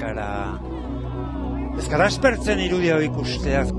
Ez gara espertzen irudia ikusteaz.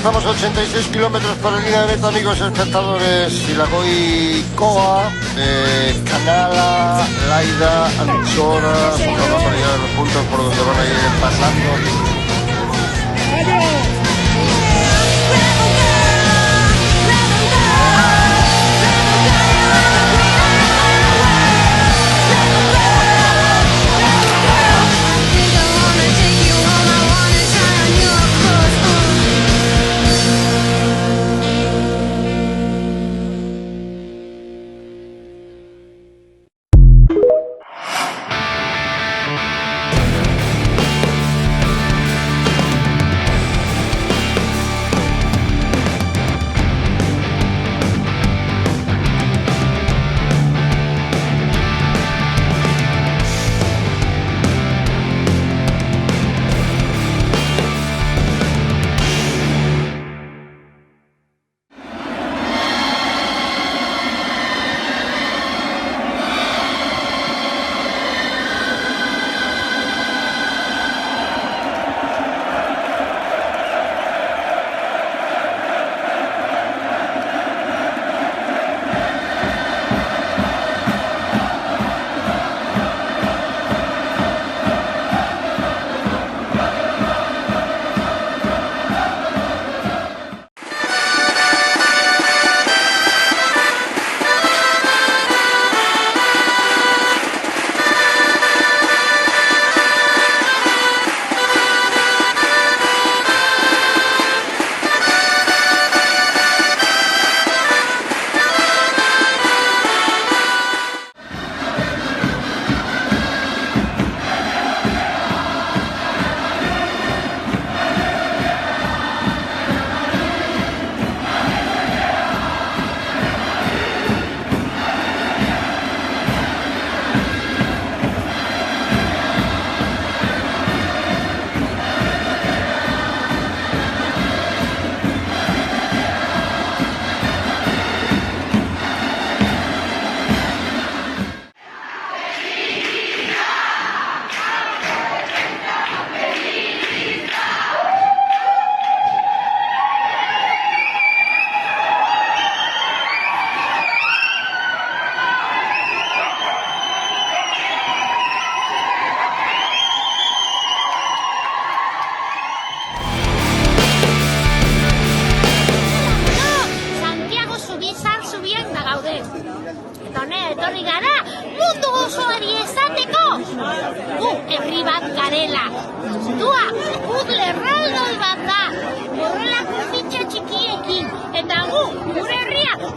Estamos a 86 kilómetros por el día de meta, amigos espectadores. Silagoy, Coa, Canala, Laida, Anchora, son la mayoría de los puntos por donde van a ir pasando.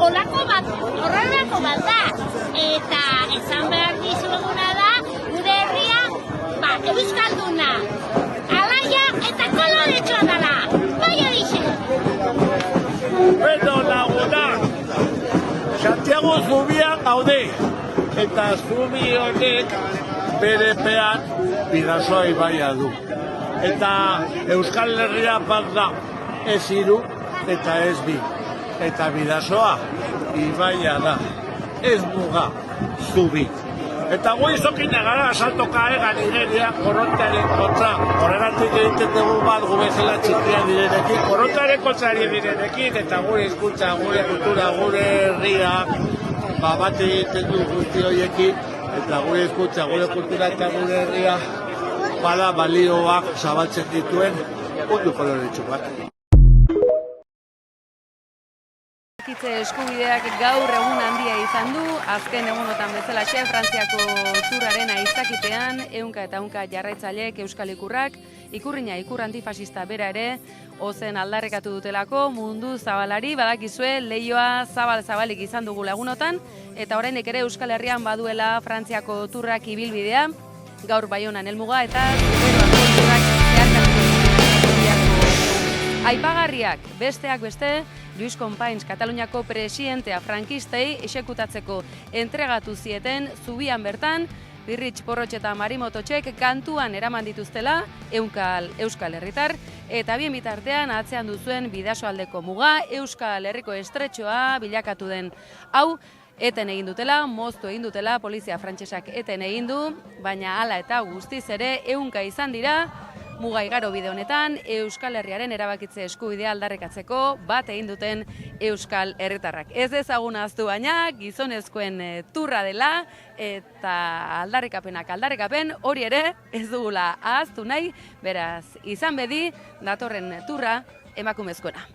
horrelako bat da. Eta esan behar dizuguna da, gure herria, euskalduna, alaia eta koloretsoa dela. Bai horixe. Bueno, lagunak, Santiago Zubian gaude, eta zubi honek berepean Bidasoa ibaia du. Eta Euskal Herria bat da, ez hiru eta ez bi. Eta Bidasoa ibaia da, ez muga, zubi. Eta gu izokina gara asaltoka egan ireria korrontearen kontza. Horregatik egiten dugu bat gu bezala txikia direnekin, korrontearen kontzari direnekin, eta gure hizkuntza, gure kultura, gure herria, bat egiten du guzti horiekin, eta gure hizkuntza, gure kultura eta gure herria, bada balioak zabaltzen dituen mundu koloretsu bat. Eskubideak gaur egun handia izan du, azken egunotan bezalaxe Frantziako Touraren aizakitean, ehunka eta ehunka jarraitzaileek euskal ikurrak, ikurrina ikur antifasista bera ere, ozen aldarrekatu dutelako mundu zabalari, badakizue leioa zabalik izan dugu lagunotan, eta oraindik ere Euskal Herrian baduela Frantziako Tourrak ibilbidea, gaur Baionan helmuga eta Zuberoako Tourrak zeharkatuko. Aipagarriak, besteak beste, Luis Companys Kataluniako presidentea frankistei exekutatzeko entregatu zieten zubian bertan, Birritx Porrotx eta Marimototxek kantuan eraman dituztela Euskal Herritar, eta bien bitartean atzean duzuen Bidasoaldeko muga Euskal Herriko estretxoa bilakatu den. Hau, eten egin dutela, moztu egin dutela, polizia frantsesak eten egin du, baina hala eta guztiz ere ehunka izan dira, muga igaro bide honetan, Euskal Herriaren erabakitze eskubidea aldarrikatzeko bat egin duten Euskal Herritarrak. Ez ezagun ahaztu baina, gizonezkoen turra dela, eta aldarrikapen hori ere ez dugula ahaztu nahi, beraz, izan bedi, datorren turra emakumezkoena.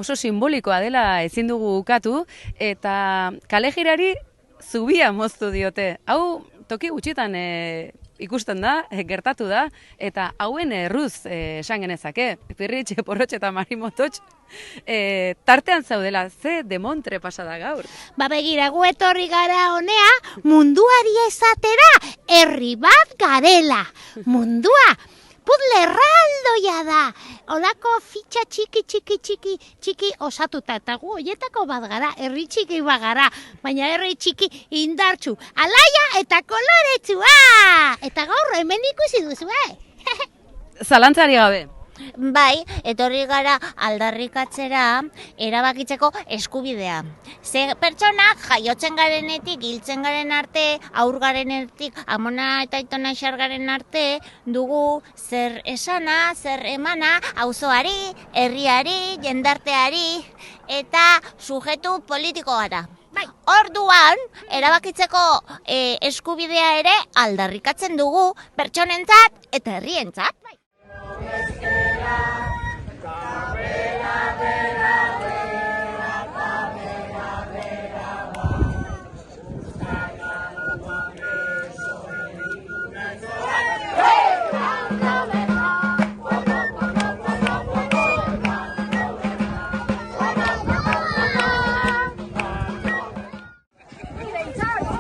Oso simbolikoa dela ezin dugu ukatu, eta kalejirari zubia moztu diote. Hau toki gutxitan ikusten da, gertatu da, eta hauen erruz esan genezake, Pirritx, Porrotx eta Marimototx, tartean zaudela, ze demontre pasada gaur. Ba begira, gu etorri gara honea, munduari esatera, herri bat garela. Mundua, puzle erraldoia da. Olako fitxa txiki osatuta. Eta gu hoietako bat gara, herri txiki bat gara. Baina herri txiki indartsu. Alaia eta koloretsua! Eta gaur hemen ikusi duzu, Zalantzari gabe. Bai, etorri gara aldarrikatzera erabakitzeko eskubidea. Ze pertsonak jaiotzen garenetik, hiltzen garen arte, aur garenetik, amona eta aitona xar garen arte, dugu zer esana, zer emana, auzoari, herriari, jendarteari eta sujetu politiko gara. Bai, orduan, erabakitzeko eskubidea ere aldarrikatzen dugu pertsonentzat eta herrientzat. Bai.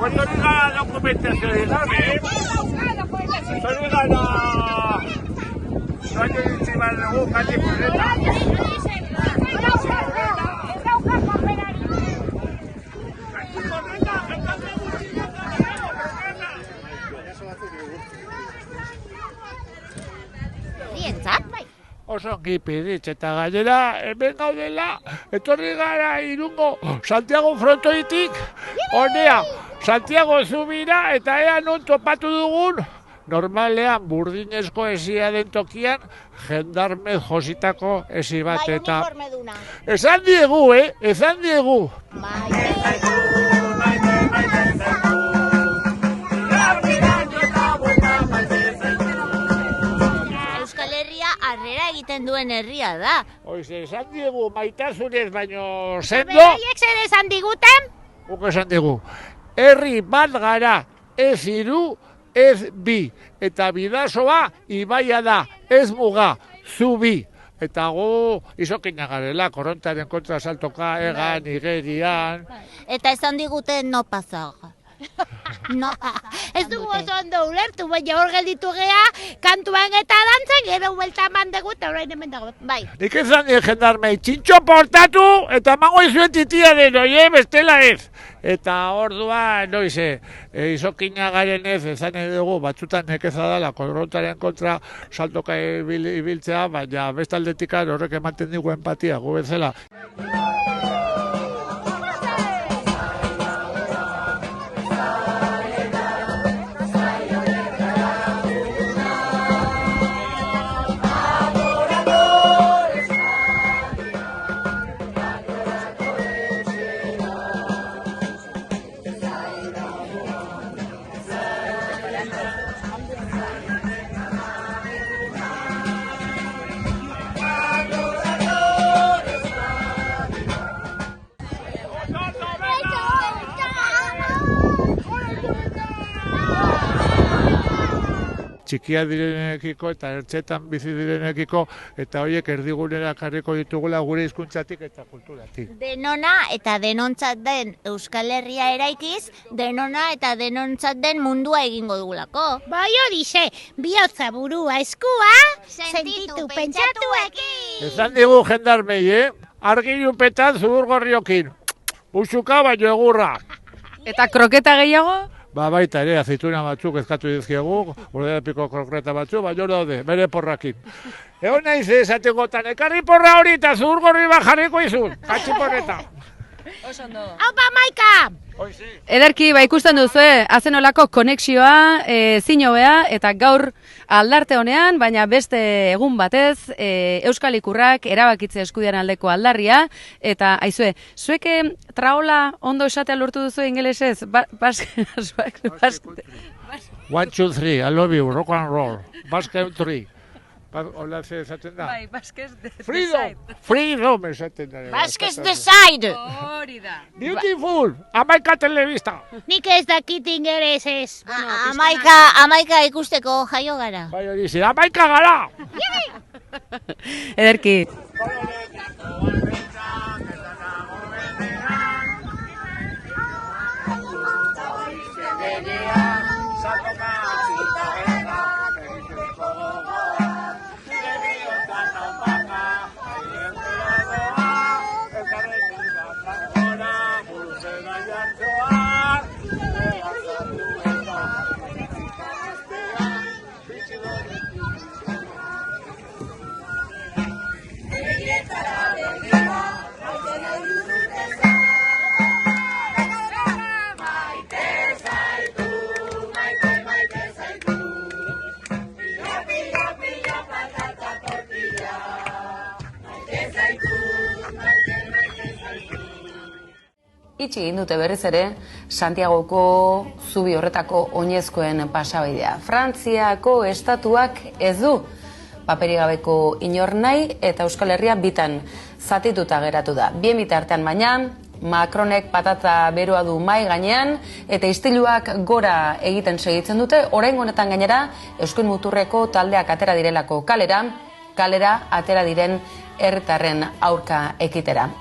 Etorri gara dokumentazioa gabe, etorri gara soinu ditzi bat dugu kati kurreta. Oso ongi Pirritx eta gainera hemen gaudela, etorri gara Irungo Santiago frontoitik, honea, Santiago zubira eta ea non topatu dugun, normalean burdinezko esia den tokian, jendarme jositako esi bat eta... Esan diegu, esan diegu. Arrera egiten duen herria da. Oize, esan diegu maitasunez baino sendo... Beraiek zer esan diguten? Guk esan digu, herri bat gara, ez hiru, ez bi. Eta bidasoa, ibaia da, ez muga, zubi. Eta gu izokina garela, korrontaren kontra saltoka, egan, igerian... Eta esan diguten no pasaga. No, ez dugu oso ondo ulertu, baina hor gelditu gea, kantuan eta dantzen, gero buelta eman dugu, eta orain hemen dago. bai. Nik esan dien jendarmei, txintxo portatu, eta mango izuen titia den, bestela ez. Eta ordua, noize, izokina garen ez, ezan dugu, batzutan nekeza dela, korrontaren kontra saltoka ibiltzea, baina bestaldetik horrek ematen dugu empatia, gu bezala. Txikia direnekiko eta ertzetan bizi direnekiko eta horiek erdigunera karriko ditugula gure hizkuntzatik eta kulturatik. Denona eta denontzat den Euskal Herria eraikiz, denona eta denontzat den mundua egingo dugulako. Bai horixe, bihotza burua eskua, sentitu pentsatuekin. Ezan digu jendarmei, argilupetan zuburgorriokin, usuka baino egurra. Eta kroketa gehiago? Ba baita ere, azeituna batzuk ezkatu dizkiegu, bordea krokreta batzuk, baina daude, bere porrakin. Egon naiz esategotan, ekarri porra hori eta zurgorri bat jarriko izun, katxi porreta. Oso ondo. Haupa, Maika! Ederki, ikusten duzu, hazen olako konexioa, zinobea, eta gaur aldarte honean, baina beste egun batez, Euskal Ikurrak erabakitze eskubidearen aldeko aldarria, eta aizue, zueke traola ondo esatea lortu duzu ingelesez? 1, 2, 3, I love you, rock and roll, basket 3. Hola ze esaten da. Bai, Baskez Freedom! Freedom esaten da. Baskez decide! Hori da. Beautiful! Amaika telebista! Nik ez dakit ingelesez. Amaika ikusteko jaio gara. Bai hori zi, amaika gara! Ederki. Itxi egin dute berriz ere Santiagoko zubi horretako oinezkoen pasabidea. Frantziako estatuak ez du paperik gabeko inor nahi eta Euskal Herria bitan zatituta geratu da. Bien bitartean baina Macronek patata beroa du mai gainean eta istiluak gora egiten segitzen dute. Oraingo honetan gainera Euskal Muturreko taldeak atera direlako kalera atera diren herritarren aurka ekitera.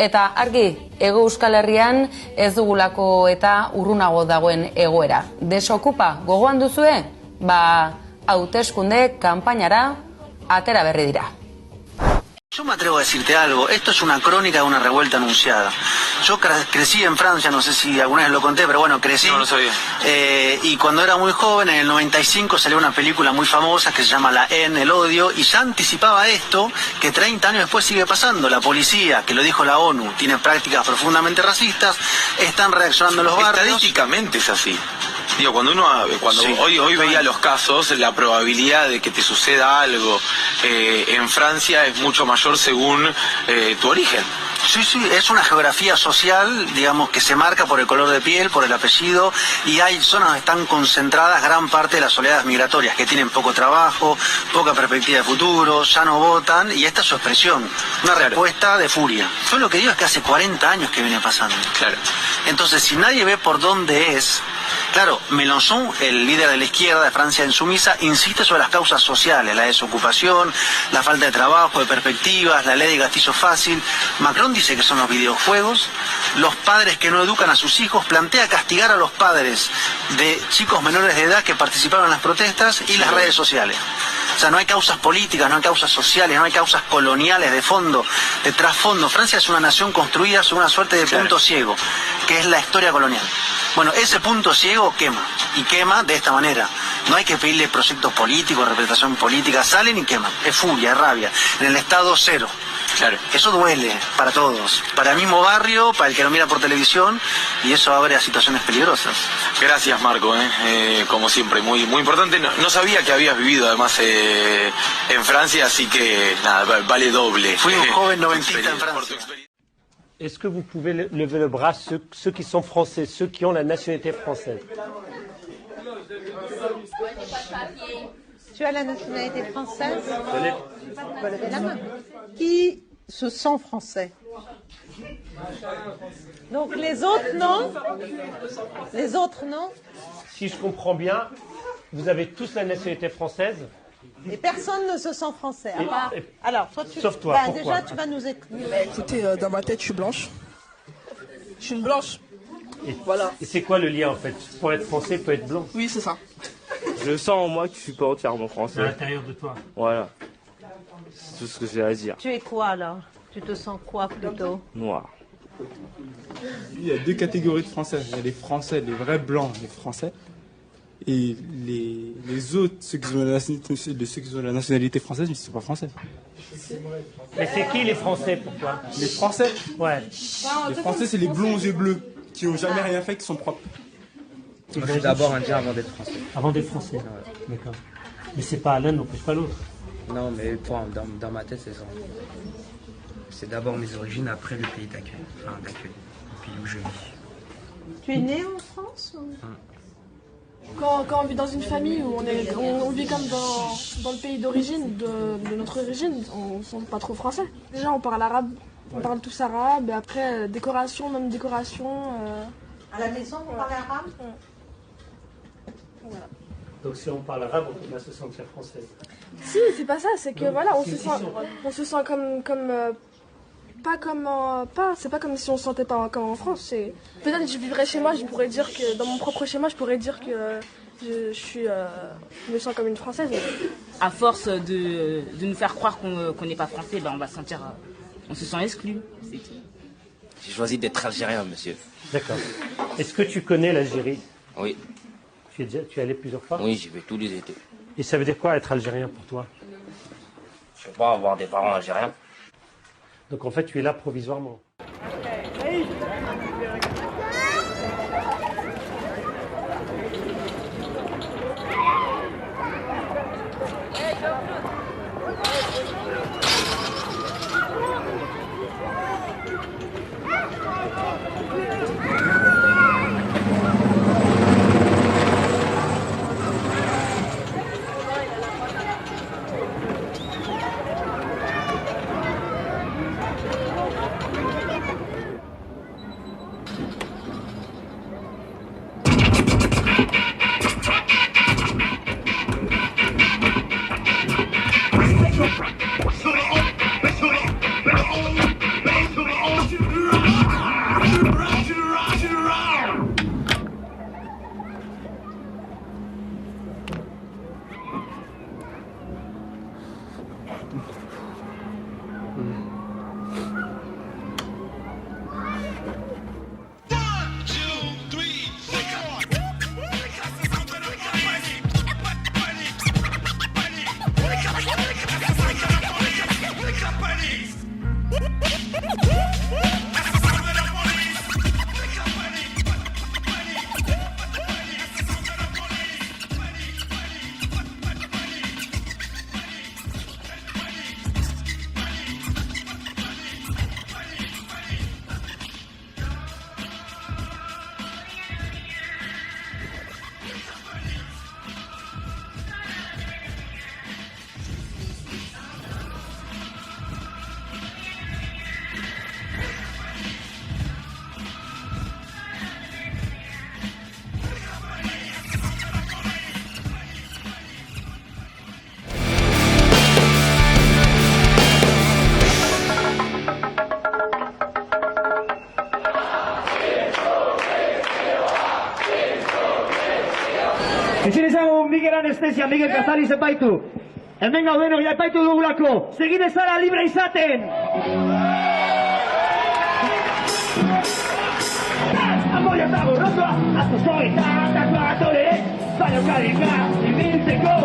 Eta argi, Hego Euskal Herrian ez dugulako eta urrunago dagoen egoera. Desokupa gogoan duzue? Hauteskunde kanpainara atera berri dira. Yo me atrevo a decirte algo, esto es una crónica de una revuelta anunciada. Yo crecí en Francia, no sé si alguna vez lo conté, pero bueno, crecí. No lo sabía. Y cuando era muy joven, en el 95 salió una película muy famosa que se llama La haine, el odio, y ya anticipaba esto, que 30 años después sigue pasando. La policía, que lo dijo la ONU, tiene prácticas profundamente racistas, están reaccionando en los barrios. Estadísticamente es así. Digo, cuando Sí. hoy veía los casos, la probabilidad de que te suceda algo en Francia es mucho mayor según tu origen. Sí, es una geografía social, digamos, que se marca por el color de piel, por el apellido, y hay zonas donde están concentradas gran parte de las oleadas migratorias, que tienen poco trabajo, poca perspectiva de futuro, ya no votan, y esta es su expresión, una respuesta de furia. Yo lo que digo es que hace 40 años que viene pasando. Claro. Entonces, si nadie ve por dónde es, claro, Mélenchon, el líder de la izquierda de Francia insumisa, insiste sobre las causas sociales, la desocupación, la falta de trabajo, de perspectivas, la ley de gatillo fácil. Macron dice que son los videojuegos, los padres que no educan a sus hijos, plantea castigar a los padres de chicos menores de edad que participaron en las protestas y las redes sociales. O sea, no hay causas políticas, no hay causas sociales, no hay causas coloniales de fondo, de trasfondo. Francia es una nación construida sobre una suerte de punto ciego, que es la historia colonial. Bueno, ese punto ciego quema, y quema de esta manera. No hay que pedirle proyectos políticos, representación política, salen y queman. Es furia, es rabia. En el estado cero. Claro. Eso duele para todos, para el mismo barrio, para el que lo mira por televisión, y eso abre a situaciones peligrosas. Gracias, Marco, como siempre, muy importante. No sabía que habías vivido además en Francia, así que nada, vale doble. Fui un joven noventista en Francia. Est-ce que vous pouvez lever le bras, ceux qui sont français, ceux qui ont la nationalité française? Tu as la nationalité française? Tu peux lever la main. Qui se sent français? Donc les autres non? Les autres non? Si je comprends bien, vous avez tous la nationalité française? Et personne ne se sent français. À part... Alors, toi, Sauf toi, pourquoi? déjà, tu vas nous écouter. Écoutez, dans ma tête, je suis blanche. Je suis une blanche. Voilà. Et c'est quoi le lien en fait? Pour être français, il faut être blanc. Oui, c'est ça. Je sens en moi que je suis pas entièrement français. À l'intérieur de toi. Voilà. C'est tout ce que j'ai à dire. Tu es quoi alors? Tu te sens quoi plutôt? Noir. Il y a deux catégories de Français. Il y a les Français, les vrais blancs, les Français. Et les autres, ceux qui ont la nationalité française, mais ils ne sont pas français. Mais c'est qui les Français pour toi? Les Français? Ouais. Les Français, c'est les blonds aux yeux bleus, qui n'ont jamais rien fait, qui sont propres. Moi, je suis d'abord indien avant d'être français. Avant d'être français? Ouais. D'accord. Mais c'est pas l'un n'empêche pas l'autre. Non, mais dans ma tête, c'est ça. C'est d'abord mes origines, après le pays d'accueil. Enfin, d'accueil. Le pays où je vis. Tu es né en France ou... Quand on vit dans une famille où on vit comme dans le pays d'origine, de notre origine, on ne sent pas trop français. Déjà, on parle arabe, on parle tous arabe, et après, décoration. À la maison, on parle arabe? Voilà. Donc si on parle arabe, on va se sentir français. Si, c'est pas ça, c'est que voilà, on se sent c'est pas comme si on se sentait pas comme en France. Peut-être que je vivrais chez moi, je pourrais dire que dans mon propre chez moi, je pourrais dire que je me sens comme une Française. À force de nous faire croire qu'on n'est pas français, ben on se sent exclu. J'ai choisi d'être algérien, monsieur. D'accord. Est-ce que tu connais l'Algérie? Oui. Tu es allé plusieurs fois? Oui, j'y vais tous les étés. Et ça veut dire quoi être algérien pour toi? Je sais pas, avoir des parents algériens. Donc en fait, tu es là provisoirement. Ezin ezagun Miguel Anestesia, Miguel Cazalis epaitu. Hemen gaudenok ja epaitu dugulako. Segin ezara libre izaten! Amoia eta gorrotoa, azozo eta tatuatore. Baina kadika, ibiltzeko,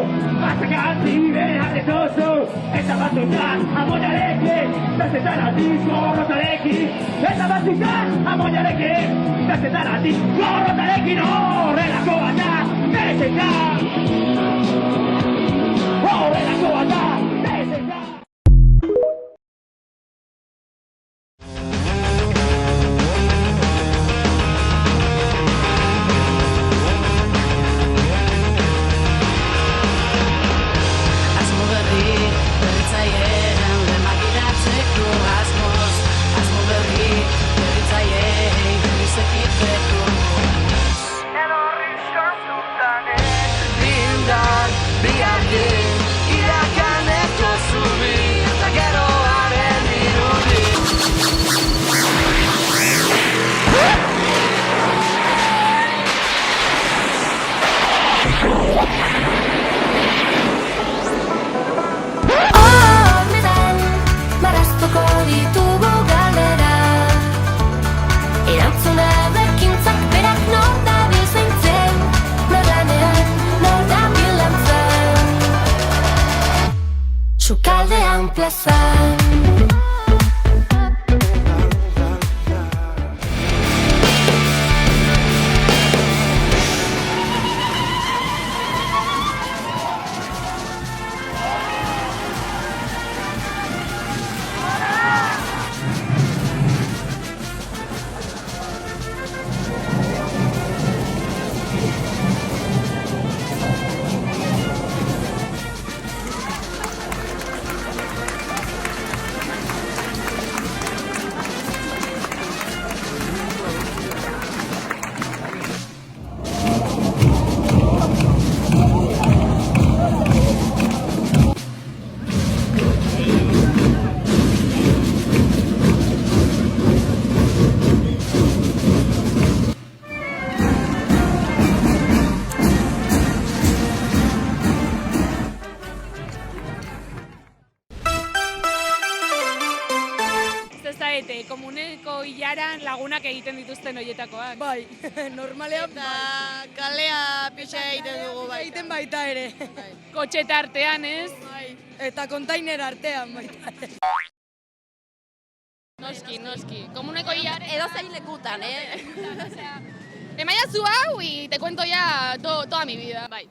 batzaka hantzi behar ez oso. Eta batzutan, amoiarekin, bezetan aldiz gorrotarekin. Eta batzutan, amoiarekin, bezetan aldiz gorrotarekin. Horrelako bata, bezetan! Horrelako bata, bezetan! Sukaldean plazan zarete, komuneko hilaran lagunak egiten dituzten horietakoak. Bai, normalean eta kalea pixa egiten dugu bai. Egiten baita ere. Kotxeta artean, ez? Bai, eta kontainer artean baita ere. Noski. Komuneko hilaran... Edo zein lekutan, Emaia zu hau, y te cuento ya toda mi vida. Bai,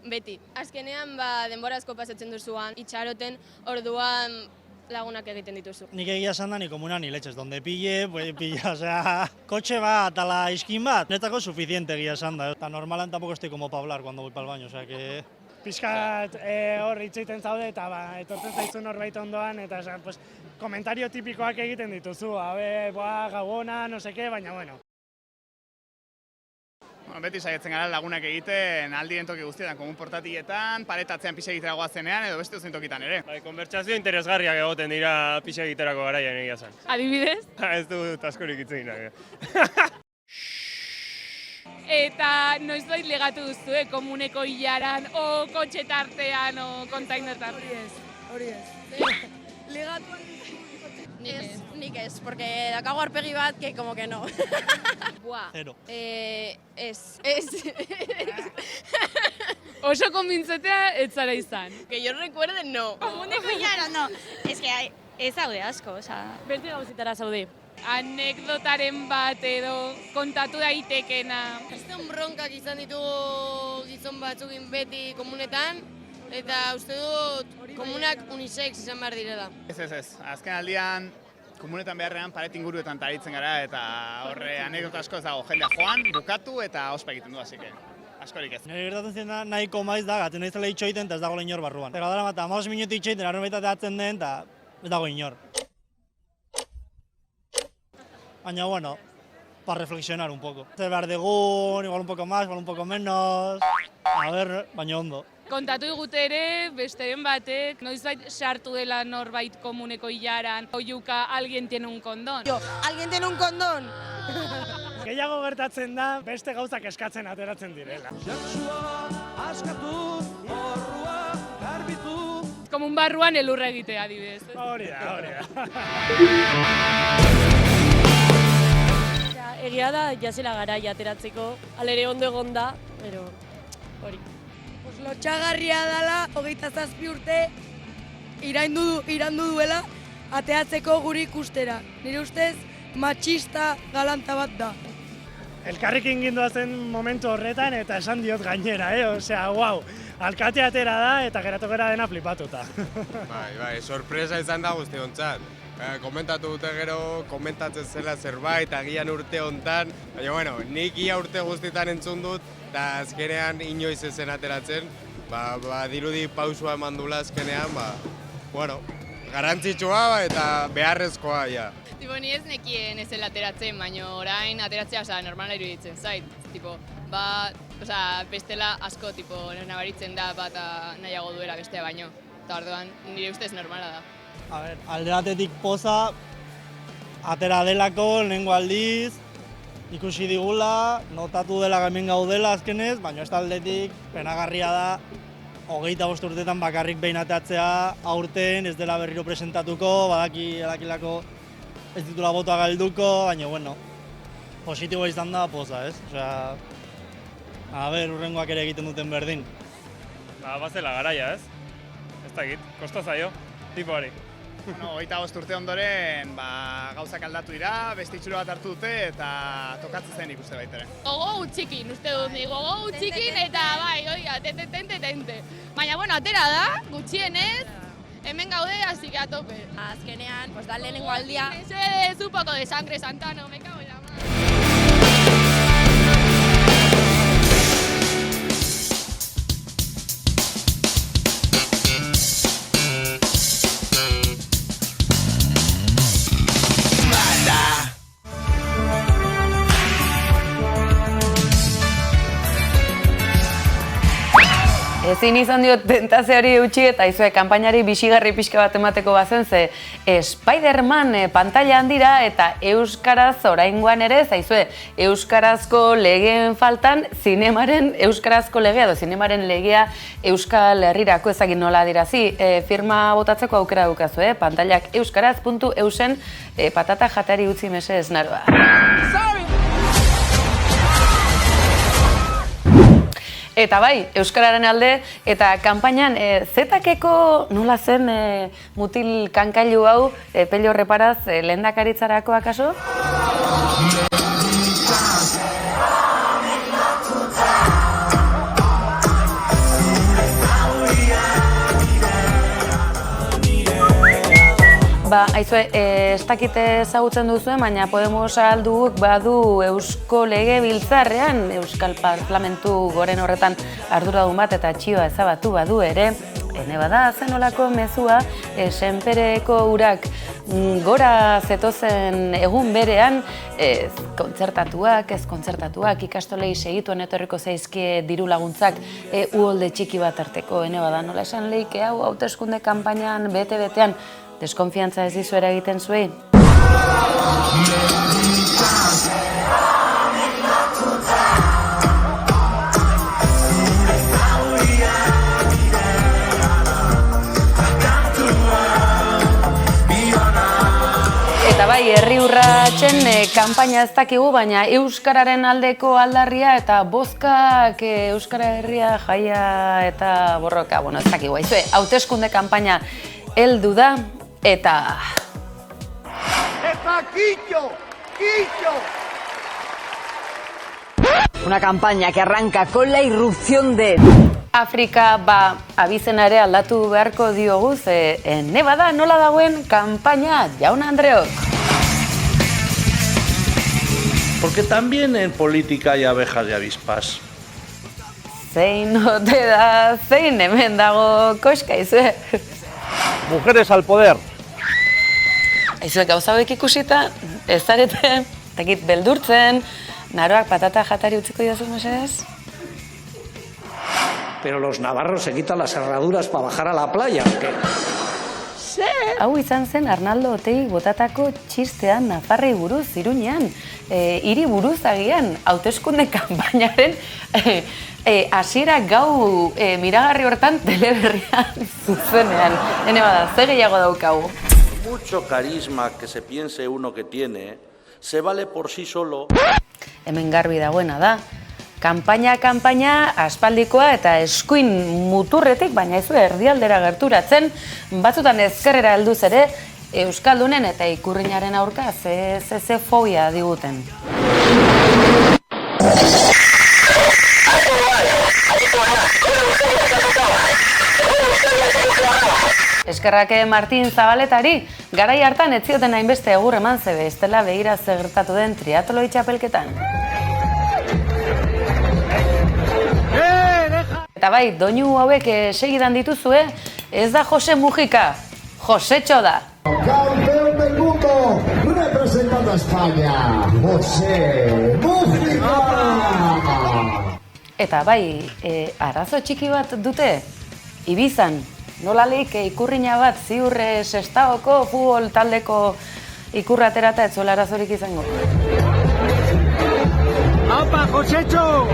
beti. Azkenean, denbora asko pasatzen duzuan, itxaroten, orduan lagunak egiten dituzu. Nik egia esan da, ni komuna ni leches, donde pille, pilla, osea, kotxe bat, ala iskin bat, netako suficiente egia esan da. Eta normalan tampoco estoy como pa hablar cuando voy pa'l baño, osea que... Piskat hor itxeiten zaude eta etortzen zaizu norbait ondoan, eta pues, komentario tipikoak egiten dituzu, gabona, no seke, baina bueno. Beti saietzen gara lagunak egiten aldien toki guztietan, komun portatietan, paretatzean pixa egitera goazenean edo beste ozen tokitan ere. Konbertsazio interesgarriak egoten dira pixa egiterako garaian egia zen. Adibidez? Ez dut askorik hitz egin. Eta noizbait ligatu duzu, komuneko hilaran, o kotxe tartean, o kontainer tartean. Hori ez. Ligatu Nik ez, porque dakago arpegi bat, que como que no. Buah. Zero. Ez. Oso konbintzetea ez zara izan. Que yo recuerde, no. Komuneko hilaran, no. Ez que ez zaude asko, oza. Beste gauzitara zaude. Anekdotaren bat edo kontatu daitekena. Azten bronkak izan ditugu gizon batzukin beti komunetan, eta uste dut komunak unisex izan behar direla. Ez. Azken aldian komunetan beharrean paret inguruetan taritzen gara eta horre anekdota asko ez dago jendea joan, bukatu eta ospa egiten du, así que askorik ez. Nire gertatzen ziren da, nahiko maiz da, gaten naizela itxoiten eta ez dago inor barruan. Eta dara mata, 15 minutu itxoiten, arren baita teatzen den eta ez dago inor. Baina, bueno, para reflexionar un poco. Ze behar dugun, igual un poco más, igual un poco menos, a ver, baina ondo. Kontatu digute ere, besteren batek, noizbait sartu dela norbait komuneko hilaran, oiuka, alguien tiene un condón. Alguien tiene un condón? Gehiago gertatzen da, beste gauzak eskatzen ateratzen direla. Komun barruan elurra egitea, adibidez. Hori da. Egia da, jasela garaia ateratzeko, alere ondo egon da, pero hori. Lotxagarria dela, 27 urte irandu duela ateatzeko guri ikustera. Nire ustez, matxista galanta bat da. Elkarrekin gindua zen momentu horretan eta esan diot gainera, osea, wow, alkate atera da eta geratu gara dena flipatuta. Bai, sorpresa izan da guztiontzat. Komentatu dute gero, komentatzen zela zerbait, agian urte hontan, baina bueno, nik ia urte guztietan entzun dut, eta azkenean inoiz ezen ateratzen, dirudi pausua eman dula azkenean, bueno, garantzitsua eta beharrezkoa, ja. Tipo, ni ez nekien ez ateratzen, baina orain ateratzea, normala iruditzen zait. Tipo, bestela asko, nabaritzen da bat nahiago duela bestea baino. Eta orduan, nire ustez normala da. A ver, alde batetik poza, atera delako, lehengo aldiz, ikusi digula, notatu dela hemen gaudela azkenez, baina ez aldetik penagarria da 25 urtetan bakarrik behin ateatzea, aurten ez dela berriro presentatuko, badakilako ez ditula botoa galduko, baina bueno, positiboa izan da poza, ez? Osea, a ber, urrengoak ere egiten duten berdin. Bazela garaia, ez? Ez dakit, kosta zaio, tipoari. 25 urte ondoren gauzak aldatu dira, beste itxura bat hartu dute eta tokatzen zen ikuste baitere. Gogo utxikin, uste dut, gogo utxikin eta bai, oiga, tente. Baina, bueno, atera da, gutxienez, hemen gaude, así que a tope. Azkenean, pues da lehenengo aldia. Es un poco de sangre santano, me cago en la mano. Ezin izan diot tentazio hori utzi eta izue kanpainari bisigarri pixka bat emateko bazen ze Spider-Man pantalla handira eta euskaraz oraingoan ere zaizue euskarazko legeen faltan zinemaren euskarazko legea edo zinemaren legea Euskal Herrirako ezagin nola adirazi. Firma botatzeko aukera dukazu, pantallak euskaraz.eusen patata jatari utzi mesedez naroa. Eta bai, euskararen alde, eta kanpainan zetakeko nola zen mutil kankailu hau Pello Reparaz lehendakaritzarako akaso? Aizue, ez dakite ezagutzen duzuen, baina Podemos alduk badu Eusko Legebiltzarrean, Euskal Parlamentu goren horretan arduradun bat eta txioa ezabatu badu ere. Ene bada, zenolako mezua, senpereko urak gora zetozen egun berean, ez kontzertatuak, ikastolei segituen etorriko zaizkie diru laguntzak uholde txiki bat arteko. Ene bada, nola esan leike hau hauteskunde kanpainan bete-betean, deskonfiantza ez dizu eragiten zuei? Eta bai, herri urratsen kanpaina ez dakigu, baina euskararen aldeko aldarria eta bozkak euskara herria jaia eta borroka. Bueno, ez dakigu, haizue, hauteskunde kanpaina heldu da. Eta... ¡Quillo! Una campaña que arranca con la irrupción de... Afrika, abizena ere aldatu beharko dioguz, nebada nola dagoen kanpaina, jaun Andreok. Porque también en política hay abejas y avispas. Zein ote da, zein hemen dago koska izue. Mujeres al poder. Aizue, gauza hauek ikusita, ez zarete, tekit beldurtzen, naroak patata jatari utziko diozu, mesedez? Pero los navarros se quitan las herraduras para bajar a la playa, ¿o qué? Hau izan zen Arnaldo Otegi botatako txistean Nafarrei buruz, Iruñean, hiri buruz agian, hauteskunde kanpainaren hasiera gau miragarri hortan teleberrian zuzenean. Hene bada, ze gehiago daukagu. Mucho carisma que se piense uno que tiene, se vale por sí solo. Hemen garbi dagoena da. Kanpaina aspaldikoa eta eskuin muturretik, baina ez du erdialdera gerturatzen, batzutan ezkerrera helduz ere, euskaldunen eta ikurrinaren aurka ze fobia diguten. Eskerrake Martin Zabaletari, garai hartan ez zioten hainbeste egur eman zebe, ez dela begira gertatu den triatloi txapelketan. Eta bai, doinu hauek segidan dituzue, ez da Jose Mujika, Josetxo da. Campeón del mundo, representando a España, Jose Mujika! Eta bai, arazo txiki bat dute, Ibizan, nolalik ikurrina bat ziurre Sestaoko futbol taldeko ikurra aterata ez zuela arazorik izango. ¡Apa, Josetxo!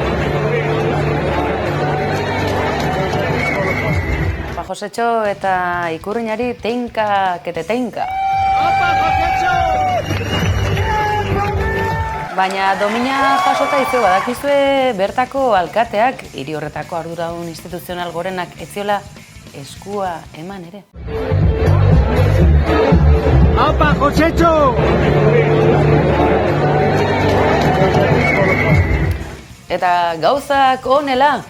Josetxo eta ikurrinari teinka, kete teinka. Baina domina jasota izue badakizue bertako alkateak, hiri horretako arduradun instituzional gorenak ez ziola eskua eman ere. ¡Apa, Josetxo! Eta gauzak honela,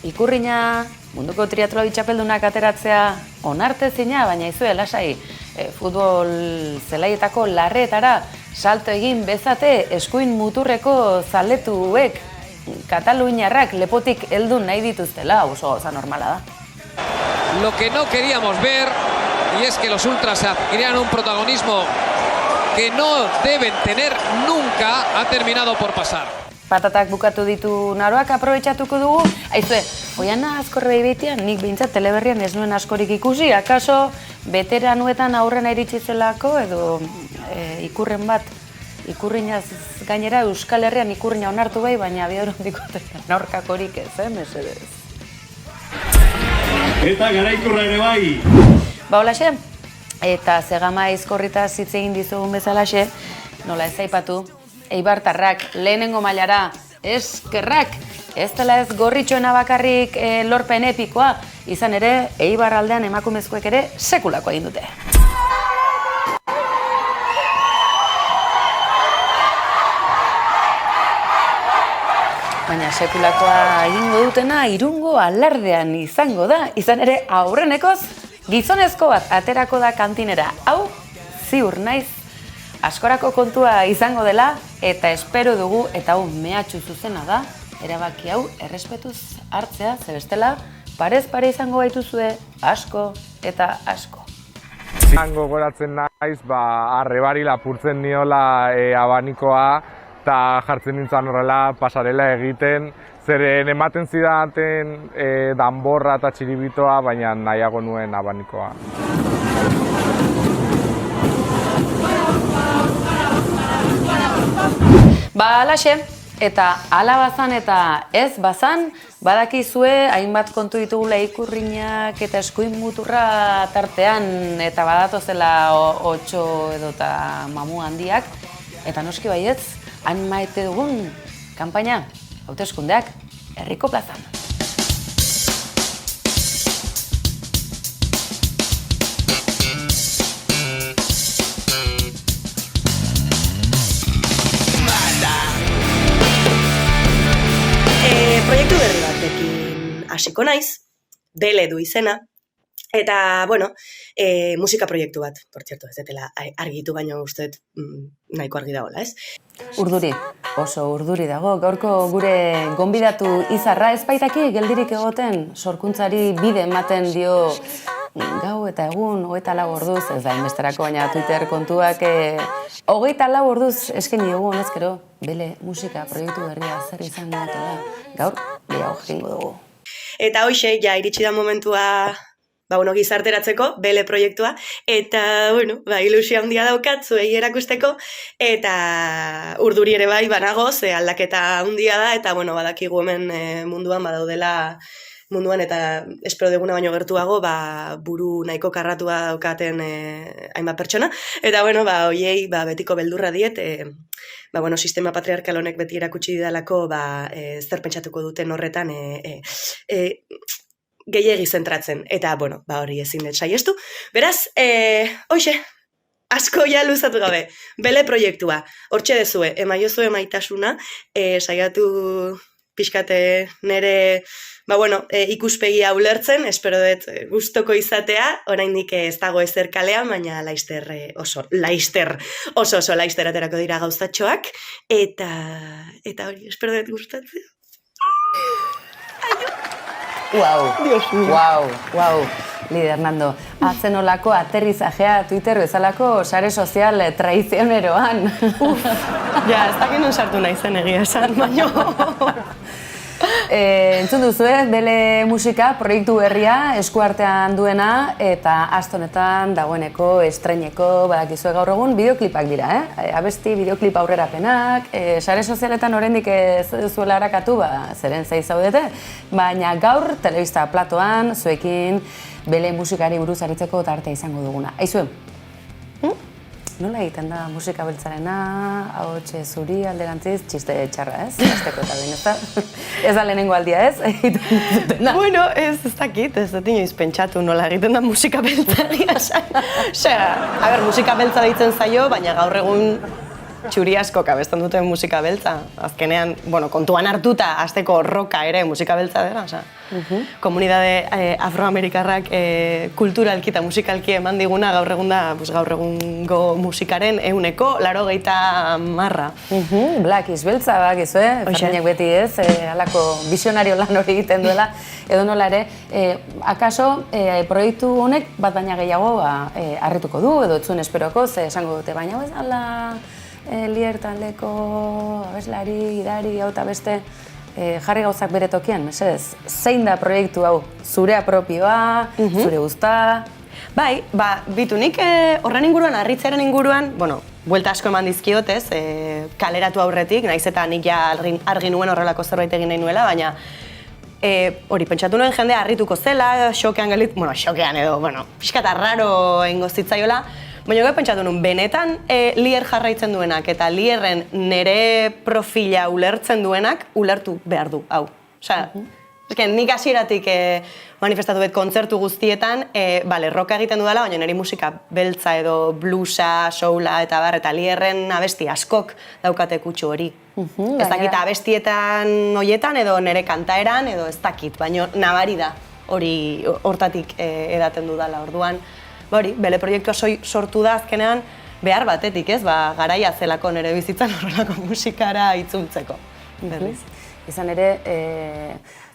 ikurrina munduko triatloi txapeldunak ateratzea onartezina, baina izue lasai futbol zelaietako larretara salto egin bezate eskuin muturreko zaletuek Kataluñarrak lepotik heldu nahi dituztela, oso gauza normala da. Lo que no queríamos ver, y es que los ultras adquirieran un protagonismo que no deben tener nunca, ha terminado por pasar. Patatak bukatu ditu naroak aprobetxatuko dugu, aizue, Oiana Azkorre beitian, nik behintzat teleberrian ez nuen askorik ikusi, akaso veteranuetan aurrena iritsi zelako edo ikurren bat, ikurrinaz gainera Euskal Herrian ikurrina onartu bai, baina abiadurondiko aurkakorik ez, mesedez. Eta garaikurra ere bai. Ba, holaxe, eta zegama izkorritaz hitz egin dizugun bezalaxe, nola ez aipatu, eibartarrak lehenengo mailara eskerrak, ez dela ez gorritxoena bakarrik lorpen epikoa, izan ere, Eibar aldean emakumezkoek ere sekulako egin dute. Baina sekulakoa egingo dutena Irungo alardean izango da, izan ere aurrenekoz gizonezko bat aterako da kantinera. Hau, ziur naiz, askorako kontua izango dela eta espero dugu, eta hau mehatxu zuzena da, erabaki hau errespetuz hartzea, zebestela parez pare izango gaituzue asko eta asko. Hango goratzen naiz, arrebari lapurtzen niola abanikoa, eta jartzen nintzen horrela pasarela egiten, zeren ematen zidaten danborra eta txiribitoa, baina nahiago nuen abanikoa. Ba, alaxe, eta ala bazan eta ez bazan, badakizue hainbat kontu ditugula ikurriñak eta eskuin muturra tartean, eta badatozela 8 edota mamu handiak, eta noski baietz, han maite dugun kanpaina, hauteskundeak, herriko plazan. Proiektu berri batekin hasiko naiz, Bele du izena, eta, musika proiektu bat, por cierto, ez detela argitu, baina usteet nahiko argi dagoela, ez? Urduri, oso urduri dago, gaurko gure gonbidatu Izarra ez baitaki geldirik egoten sorkuntzari bide ematen dio gau eta egun 24 orduz, ez da inbesterako, baina Twitter kontuak 24 orduz eskeni dugu honezkero, Bele musika proiektu berria zer izango dutela, gaur gehiago jakingo dugu. Eta hoxe, ja iritsi da momentua gizarteratzeko, Bele proiektua, eta, ilusio handia daukat, zuei erakusteko, eta urduri ere bai banago, ze aldaketa handia da, eta, badakigu hemen munduan badaudela, eta espero deguna baino gertuago, buru nahiko karratua daukaten hainbat pertsona, eta, hoiei betiko beldurra diet, sistema patriarkal honek beti erakutsi didalako, zer pentsatuko duten horretan, gehiegi zentratzen, eta, hori ezin dut saiestu. Beraz, hoxe, asko ja luzatu gabe, Bele proiektua, hortxe dezue, emaiozue maitasuna, saiatu pixkate nere, ikuspegia ulertzen, espero dut gustoko izatea, oraindik ez dago ezer kalean, baina laister oso laister aterako dira gauzatxoak, eta hori, espero dut gustatzea. Wow, Lider Nando. Atzenolako aterrizajea Twitter bezalako sare sozial traizioneroan. Ja, ez dakit non sartu nahi zen egia esan, baino. Entzun duzue, Bele musika proiektu berria eskuartean duena eta aste honetan dagoeneko estreineko badakizue gaur egun bideoklipak dira, abesti bideoklip aurrerapenak, sare sozialetan oraindik ez duzuela arakatu, zeren zai zaudete, baina gaur telebista platoan zuekin Bele musikari buruz aritzeko tartea izango duguna. Aizue, nola egiten da musika beltzarena, ahotxe zuri alderantziz, txiste txarra, ez? Azteko eta behin, ez da lehenengo aldia, ez? Ez dakit, ez dut inoiz pentsatu nola egiten da musika beltzaria esan. Musika beltza deitzen zaio, baina gaur egun txuri askok abesten duten musika beltza. Azkenean, kontuan hartuta, azteko roka ere musika beltza dela, komunidade afroamerikarrak kulturalki eta musikalki eman diguna gaur egun da, gaur egungo musikaren 100% Black is beltza, bakizue, Ferminek beti ez, halako visionario lan hori egiten duela, edo nola ere, akaso proiektu honek bat baina gehiago harrituko du, edo etzuen esperoko, ze esango dute, baina ez ala Lier taldeko abeslari, gidari, hau eta beste, jarri gauzak bere tokian, mesedez, zein da proiektu hau? Zurea propioa, zure guzta? Bai, bitu nik horren inguruan, harritzearen inguruan, buelta asko eman dizkiot, ez, kaleratu aurretik, naiz eta nik ja argi nuen horrelako zerbait egin nahi nuela, baina hori, pentsatu nuen jendea harrituko zela, xokean pixkat arraro egingo zitzaiola, baina gero pentsatu nuen, benetan Lier jarraitzen duenak eta Lierren nere profila ulertzen duenak, ulertu behar du, hau. Osea, nik hasieratik manifestatu bet kontzertu guztietan, roka egiten dudala, baina niri musika beltza edo bluesa, soula eta eta Lierren abesti askok daukate kutsu hori. Ez dakit abestietan horietan edo nire kantaeran edo ez dakit, baina nabari da hori hortatik edaten dudala orduan. Bele proiektua sortu da azkenean behar batetik, ez? Garaia zelako nire bizitzan horrelako musikara itzultzeko. Berriz. Izan ere,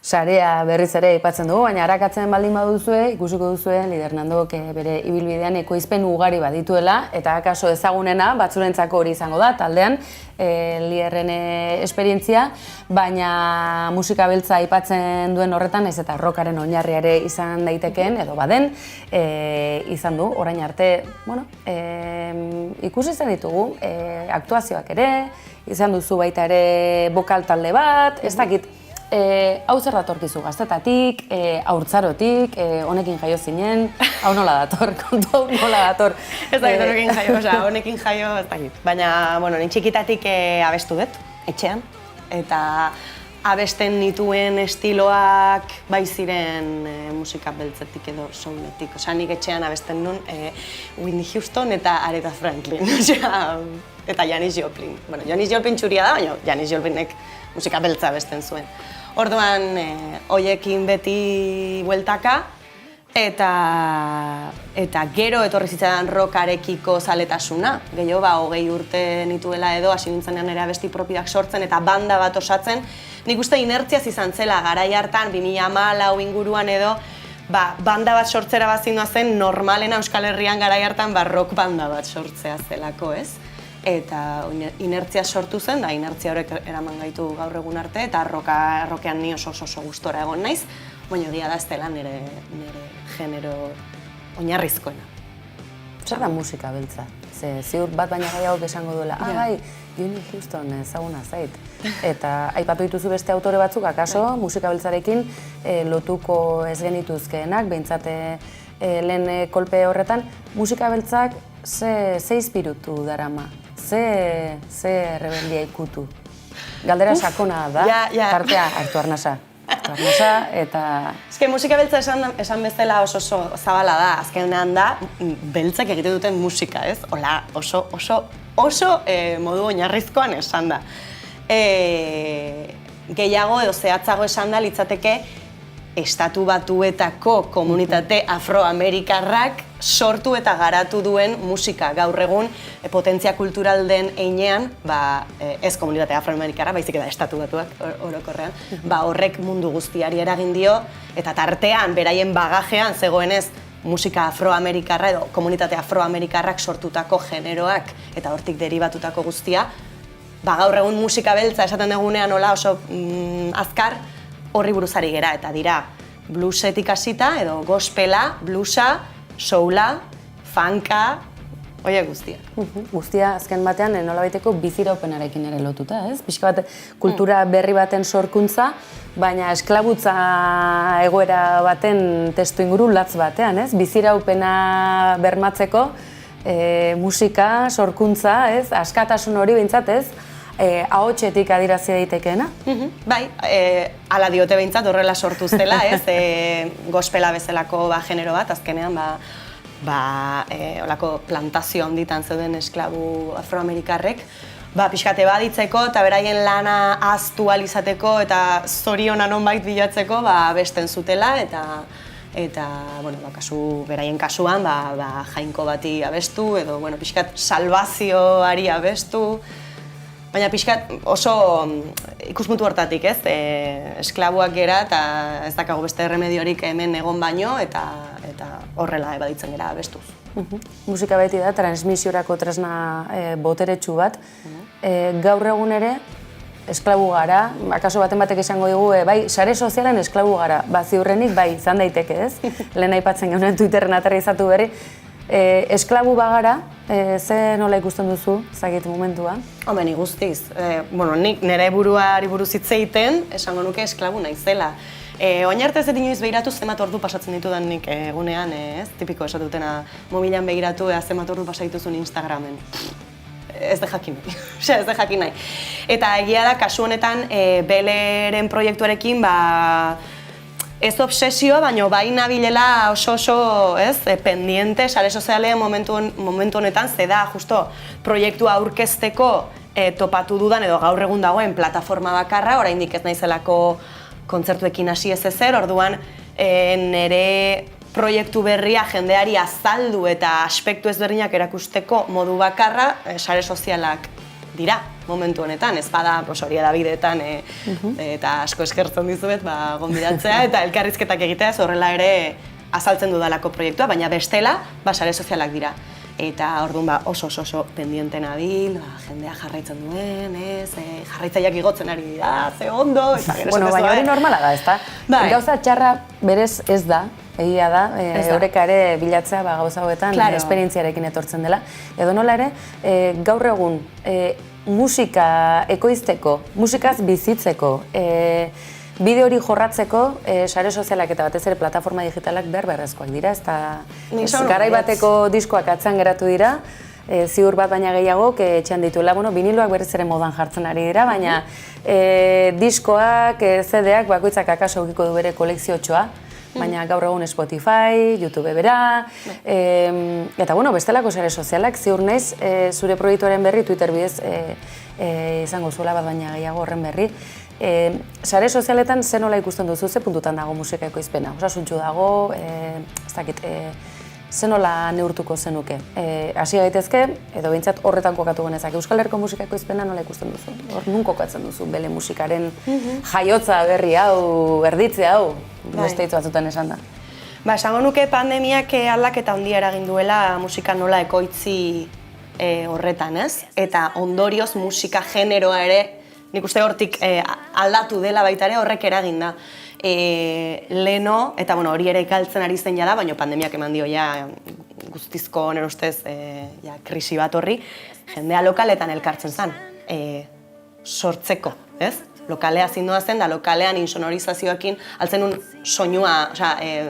sarea berriz ere aipatzen dugu, baina arakatzen baldin baduzue, ikusiko duzue Lider Nandok bere ibilbidean ekoizpen ugari badituela, eta akaso ezagunena batzurentzako hori izango da, taldean, Lierren esperientzia, baina musika beltza aipatzen duen horretan, ez eta rockaren oinarriare izan daitekeen, edo baden, izan du, orain arte, ikusi izan ditugu, aktuazioak ere, izan duzu baita ere bokal talde bat, ez dakit, hau zer datorkizu gaztetatik, haurtzarotik, honekin jaio zinen, hau nola dator, kontu hau nola dator. Ez dakit honekin jaio, honekin jaio, ez dakit. Baina, nin txikitatik abestu dut, etxean, eta abesten nituen estiloak bai ziren musika beltzetik edo souletik. Osea, nik etxean abesten nun Whitney Houston eta Aretha Franklin, eta Janis Joplin. Janis Joplin txuria da, baina Janis Joplinek musika beltza abesten zuen. Orduan, hoiekin beti bueltaka, eta gero etorri zitzaidan rockarekiko zaletasuna. Gehiago, 20 urte nituela edo, hasi nintzenean ere abesti propioak sortzen eta banda bat osatzen. Nik uste inertziaz izan zela, garai hartan, 2014 inguruan edo, banda bat sortzera bazindua zen, normalena Euskal Herrian garai hartan rock banda bat sortzea zelako, ez? Eta inertzia sortu zen, da inertzia horrek eraman gaitu gaur egun arte, eta rockean ni oso gustora egon naiz, baina egia da ez dela nire genero oinarrizkoena. Zer da musika beltza? Ziur bat baina gaiagok esango duela, bai, Whitney Houston ezaguna zait. Eta aipatu dituzu beste autore batzuk, akaso, musika beltzarekin lotuko ez genituzkeenak, behintzat lehen kolpe horretan, musika beltzak ze izpirutu darama? Ze rebeldia ikutu? Galdera sakona da, tartea hartu arnasa. Eta... Eske musika beltza esan bezala oso zabala da, azkenean da, beltzak egite duten musika, ez? Hola, oso modu oinarrizkoan esan da. Gehiago edo zehatzago esan da litzateke Estatu Batuetako komunitate afroamerikarrak sortu eta garatu duen musika. Gaur egun, potentzia kultural den heinean, ez komunitate afroamerikarra, baizik eta Estatu Batuak orokorrean, horrek mundu guztiari eragin dio, eta tartean, beraien bagajean zegoenez, musika afroamerikarra edo komunitate afroamerikarrak sortutako generoak eta hortik deribatutako guztia, gaur egun musika beltza esaten dugunean hola oso azkar, horri buruzari gera, eta dira bluesetik hasita, edo gospela, bluesa, soula, funka, horiek guztia. Guztia azken batean nolabaiteko biziraupenarekin ere lotuta, ez? Pixka bat kultura berri baten sorkuntza, baina esklabutza egoera baten testu inguru latz batean, ez? Biziraupena bermatzeko musika, sorkuntza, ez? Askatasun hori behintzat, ez? Ahotsetik adierazi daitekeena? Bai, hala diote behintzat horrela sortu zela, ez? Gospela bezalako genero bat, azkenean, holako plantazio handitan zeuden esklabu afroamerikarrek, pixkate baditzeko eta beraien lana ahaztu ahal izateko eta zoriona nonbait bilatzeko abesten zutela eta beraien kasuan jainko bati abestu edo pixkat salbazioari abestu. Baina pixkat oso ikuspuntu hortatik, ez? Esklabuak gera eta ez dakago beste remediorik hemen egon baino eta horrela ebaditzen gera abestuz. Musika beti da transmisiorako tresna boteretsu bat. Gaur egun ere, esklabu gara, akaso baten batek esango digu, bai, sare sozialen esklabu gara, ziurrenik, bai, izan daiteke, ez? Lehen aipatzen genuen Twitterren aterrizatu berri. Esklabu bagara, ze nola ikusten duzu, zagit momentua? Hombre, ni guztiz. Nik nire buruari buruz hitz egiten, esango nuke esklabu naizela. Oin arte ez dut inoiz behiratu zenbat ordu pasatzen ditudan nik egunean, ez? Tipiko esatutena mobilan behiratu zenbat ordu pasa dituzun Instagramen. Ez de jakin nahi, ez de jakin nahi. Eta egia da, kasu honetan, Beleren proiektuarekin, ez obsesioa, baina bai nabilela oso, pendiente, sare sozialean momentu honetan, ze da, justo, proiektua aurkezteko topatu dudan, edo gaur egun dagoen plataforma bakarra, oraindik ez naizelako kontzertuekin hasi ez ezer, orduan nire proiektu berria jendeari azaldu eta aspektu ezberdinak erakusteko modu bakarra sare sozialak dira momentu honetan, ez bada hori edabideetan eta asko eskertzen dizuet gonbidatzea eta elkarrizketak egitea horrela ere azaltzen dudalako proiektua, baina bestela sare sozialak dira. Eta orduan oso pendiente nabil, jendea jarraitzen duen, jarraitzaileak igotzen ari dira, ze ondo, eta gero Bueno, baina hori normala da, ezta? Gauza txarra berez ez da, egia da, eureka ere bilatzea gauza hauetan esperientziarekin etortzen dela. Edo nola ere, gaur egun musika ekoizteko, musikaz bizitzeko, bideo hori jorratzeko, sare sozialak eta batez ere plataforma digitalak beharrezkoak dira, garai bateko diskoak atzean geratu dira, ziur bat baina gehiago, etxean dituela, biniloak berriz ere modan jartzen ari dira, baina diskoak, CD-ak, bakoitzak akaso ukiko du bere kolekziotxoa, baina gaur egun Spotify, YouTube bera, eta bestelako sare sozialak, ziur naiz, zure proiektuaren berri, Twitter bidez izango zuela bat baina gehiago horren berri. Sare sozialetan ze nola ikusten duzu, ze puntutan dago musika ekoizpena? Osasuntsu dago, ez dakit, ze nola neurtuko zenuke? Hasi gaitezke, edo behintzat horretan kokatu genezak. Euskal Herriko musika ekoizpena nola ikusten duzu? Hor nun kokatzen duzu bele musikaren jaiotza berri hau, erditze hau, beste hitz batzutan esan da? Esango nuke pandemiak aldaketa handia eragin duela musika nola ekoitzi horretan, ez? Eta ondorioz musika generoa ere nik uste hortik aldatu dela baita ere horrek eragin da. Leno, eta hori ere ikaltzen ari zen jada, baina pandemiak eman dio guztizko nire ustez krisi bat horri, jendea lokaletan elkartzen zen, sortzeko, ez? Lokalea zindoa zen, da lokalean insonorizazioekin altzen un soinua,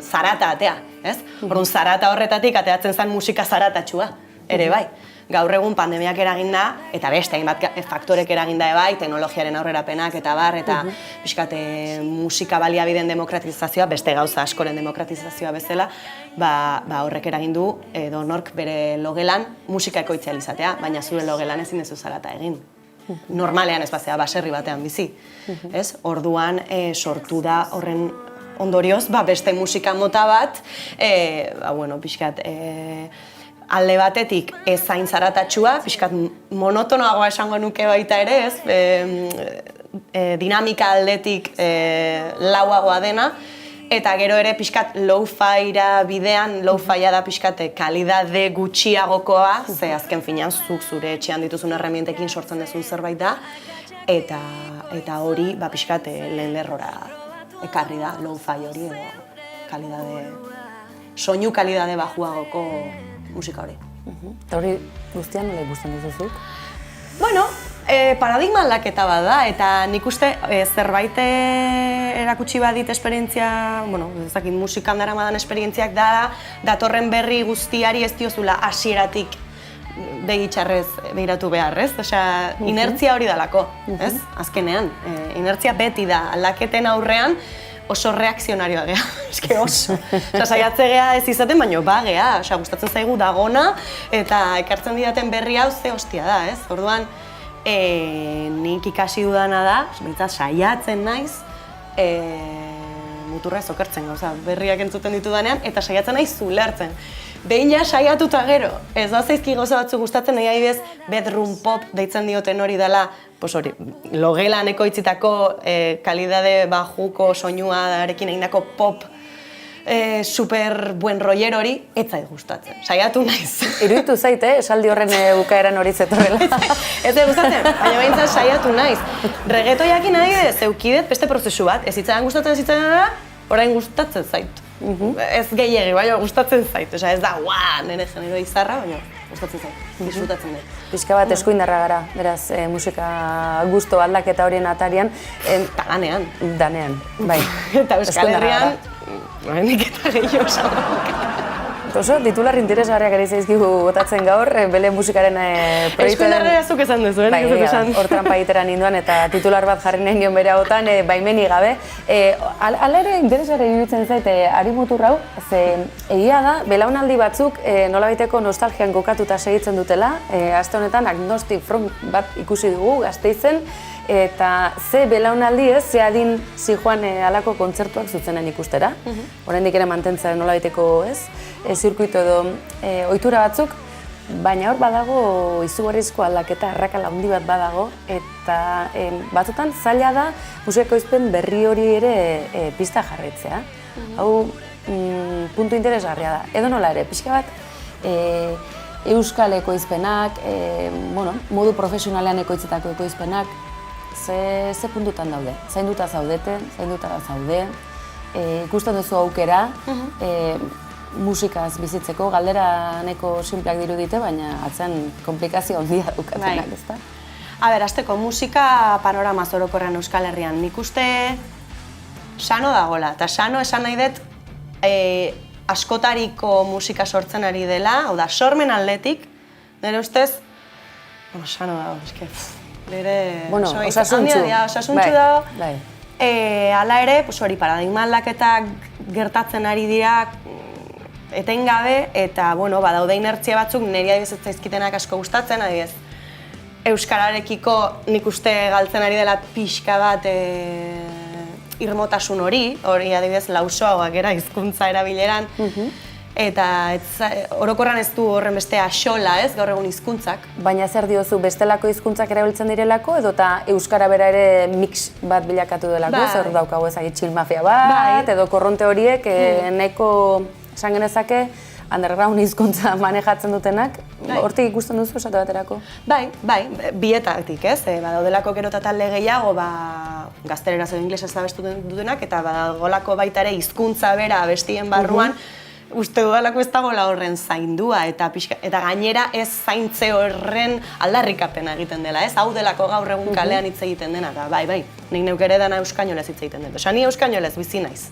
zarata atea, ez? Orduan zarata horretatik ateatzen zen musika zaratatxua, ere bai. Gaur egun pandemiak eraginda, eta beste hainbat faktorek eraginda bai, teknologiaren aurrerapenak eta bar, eta pixkat musika baliabideen demokratizazioa, beste gauza askoren demokratizazioa bezala, horrek eragindu edo nork bere logelan musika ekoitzea izatea, baina zure logelan ezin dezu zarata egin. Normalean ez bazea baserri batean bizi. Orduan sortu da horren ondorioz beste musika mota bat, pixkat alde batetik ez zain zaratatxua, pixkat monotonoagoa esango nuke baita ere, dinamika aldetik lauagoa dena, eta gero ere pixkat low-fira bidean, low-fia da pixkat kalidade gutxiagokoa, ze azken finean zuk zure etxean dituzun herramientekin sortzen dezun zerbait da, eta hori pixkat lehen lerrora ekarri da, low-fi hori edo soinu kalidade bajuagoko musika hori. Eta hori guztian nola ikusten duzuzuk? Paradigma aldaketa bat da, eta nik uste zerbait erakutsi badit esperientzia, ezakit musikan daramadan esperientziak da, datorren berri guztiari ez diozula hasieratik begitxarrez begiratu behar, ez? Inertzia hori dalako, ez? Azkenean, inertzia beti da, aldaketen aurrean, oso reakzionarioa geha, eske oso. Saiatze geha ez izaten, baina geha, gustatzen zaigu dagona, eta ekartzen didaten berri hau ze hostia da, ez? Orduan, nik ikasi dudana da, saiatzen naiz, muturrez okertzen gauza, berriak entzuten ditudanean, eta saiatzen naiz zulertzen. Behin ja saiatuta gero, ez da zaizki gauza batzu gustatzen, nahi adibidez, bedroom pop deitzen dioten hori dela, logelan ekoitzitako kalidade bajuko soinuarekin egindako pop super buen roller hori, ez zait gustatzen. Saiatu naiz. Iruditu zait, esaldi horren bukaeran hori zetorrela. Ez zait gustatzen, baina behintzat saiatu naiz. Reggaetoiakin adibidez, zeukidet beste prozesu bat, ez zitzaidan gustatzen orain gustatzen zait. Ez gehiegi, baina gustatzen zait. Osa, ez da, nire genero izarra, baina gustatzen zait, disfrutatzen dut. Pixka bat eskuindarra gara, beraz, musika gusto aldaketa horien atarian. Eta danean. Danean, bai. Eta Euskal Herrian, nik eta gehiago zaudak. Oso, titular interesgarriak ere zaizkigu botatzen gaur, bele musikaren proiektuen... Eskuindarra zuk esan duzu, nik ez dut esan. Hor trampa egitera ninduan eta titular bat jarri nahi nion bere hautan, baimeni gabe. Hala ere interesgarri iruditzen zait, Ari Muturrau, ze egia da, belaunaldi batzuk nolabaiteko nostalgian kokatuta segitzen dutela, aste honetan Agnostic Front bat ikusi dugu Gasteizen, eta ze belaunaldi ez, ze adin zijoan halako kontzertuak zutzenen ikustera. Oraindik ere mantentzen nolabaiteko ez, zirkuito edo ohitura batzuk, baina hor badago izugarrizko aldaketa, arrakala handi bat badago, eta batzutan zaila da musikakoizpen berri hori ere pista jarraitzea. Hau puntu interesgarria da. Edo nola ere, pixka bat euskal ekoizpenak, modu profesionalean ekoitzetako ekoizpenak, ze puntutan daude? Zainduta zaudete, zaindutara zaude, ikusten duzu aukera, musikaz bizitzeko, galdera neko sinpleak dirudite, baina atzean komplikazio handia dukatenak, ezta? Azteko, musika panorama orokorrean Euskal Herrian nik uste sano dagoela, eta sano esan nahi dut askotariko musika sortzen ari dela, hau da, sormen aldetik, nire ustez, sano dago, eske, osasuntxu dago, hala ere, hori paradigma aldaketak gertatzen ari dira, etengabe, eta badaude inertzia batzuk niri adibidez ez zaizkitenak asko gustatzen, adibidez euskararekiko nik uste galtzen ari dela pixka bat irmotasun hori adibidez lausoagoak era hizkuntza erabileran, eta orokorran ez du horren beste axola, ez, gaur egun hizkuntzak. Baina zer diozu, bestelako hizkuntzak erabiltzen direlako, edo eta euskara bera ere mix bat bilakatu delako, zer daukago ezagit chill mafia bat, edo korronte horiek nahiko esan genezake underground hizkuntza manejatzen dutenak, hortik ikusten duzu esate baterako? Bai, bietatik, ez? Badaudelako gero eta talde gehiago, gazteleraz edo inglesez abestu dutenak, eta badagolako baita ere hizkuntza bera abestien barruan, uste dudalako ez dagoela horren zaindua, eta gainera ez zaintze horren aldarrikapena egiten dela, ez? Hau delako gaur egun kalean hitz egiten dena, eta bai, nik neuk ere dana euskainolez hitz egiten dut. Osa, ni euskainolez bizi naiz.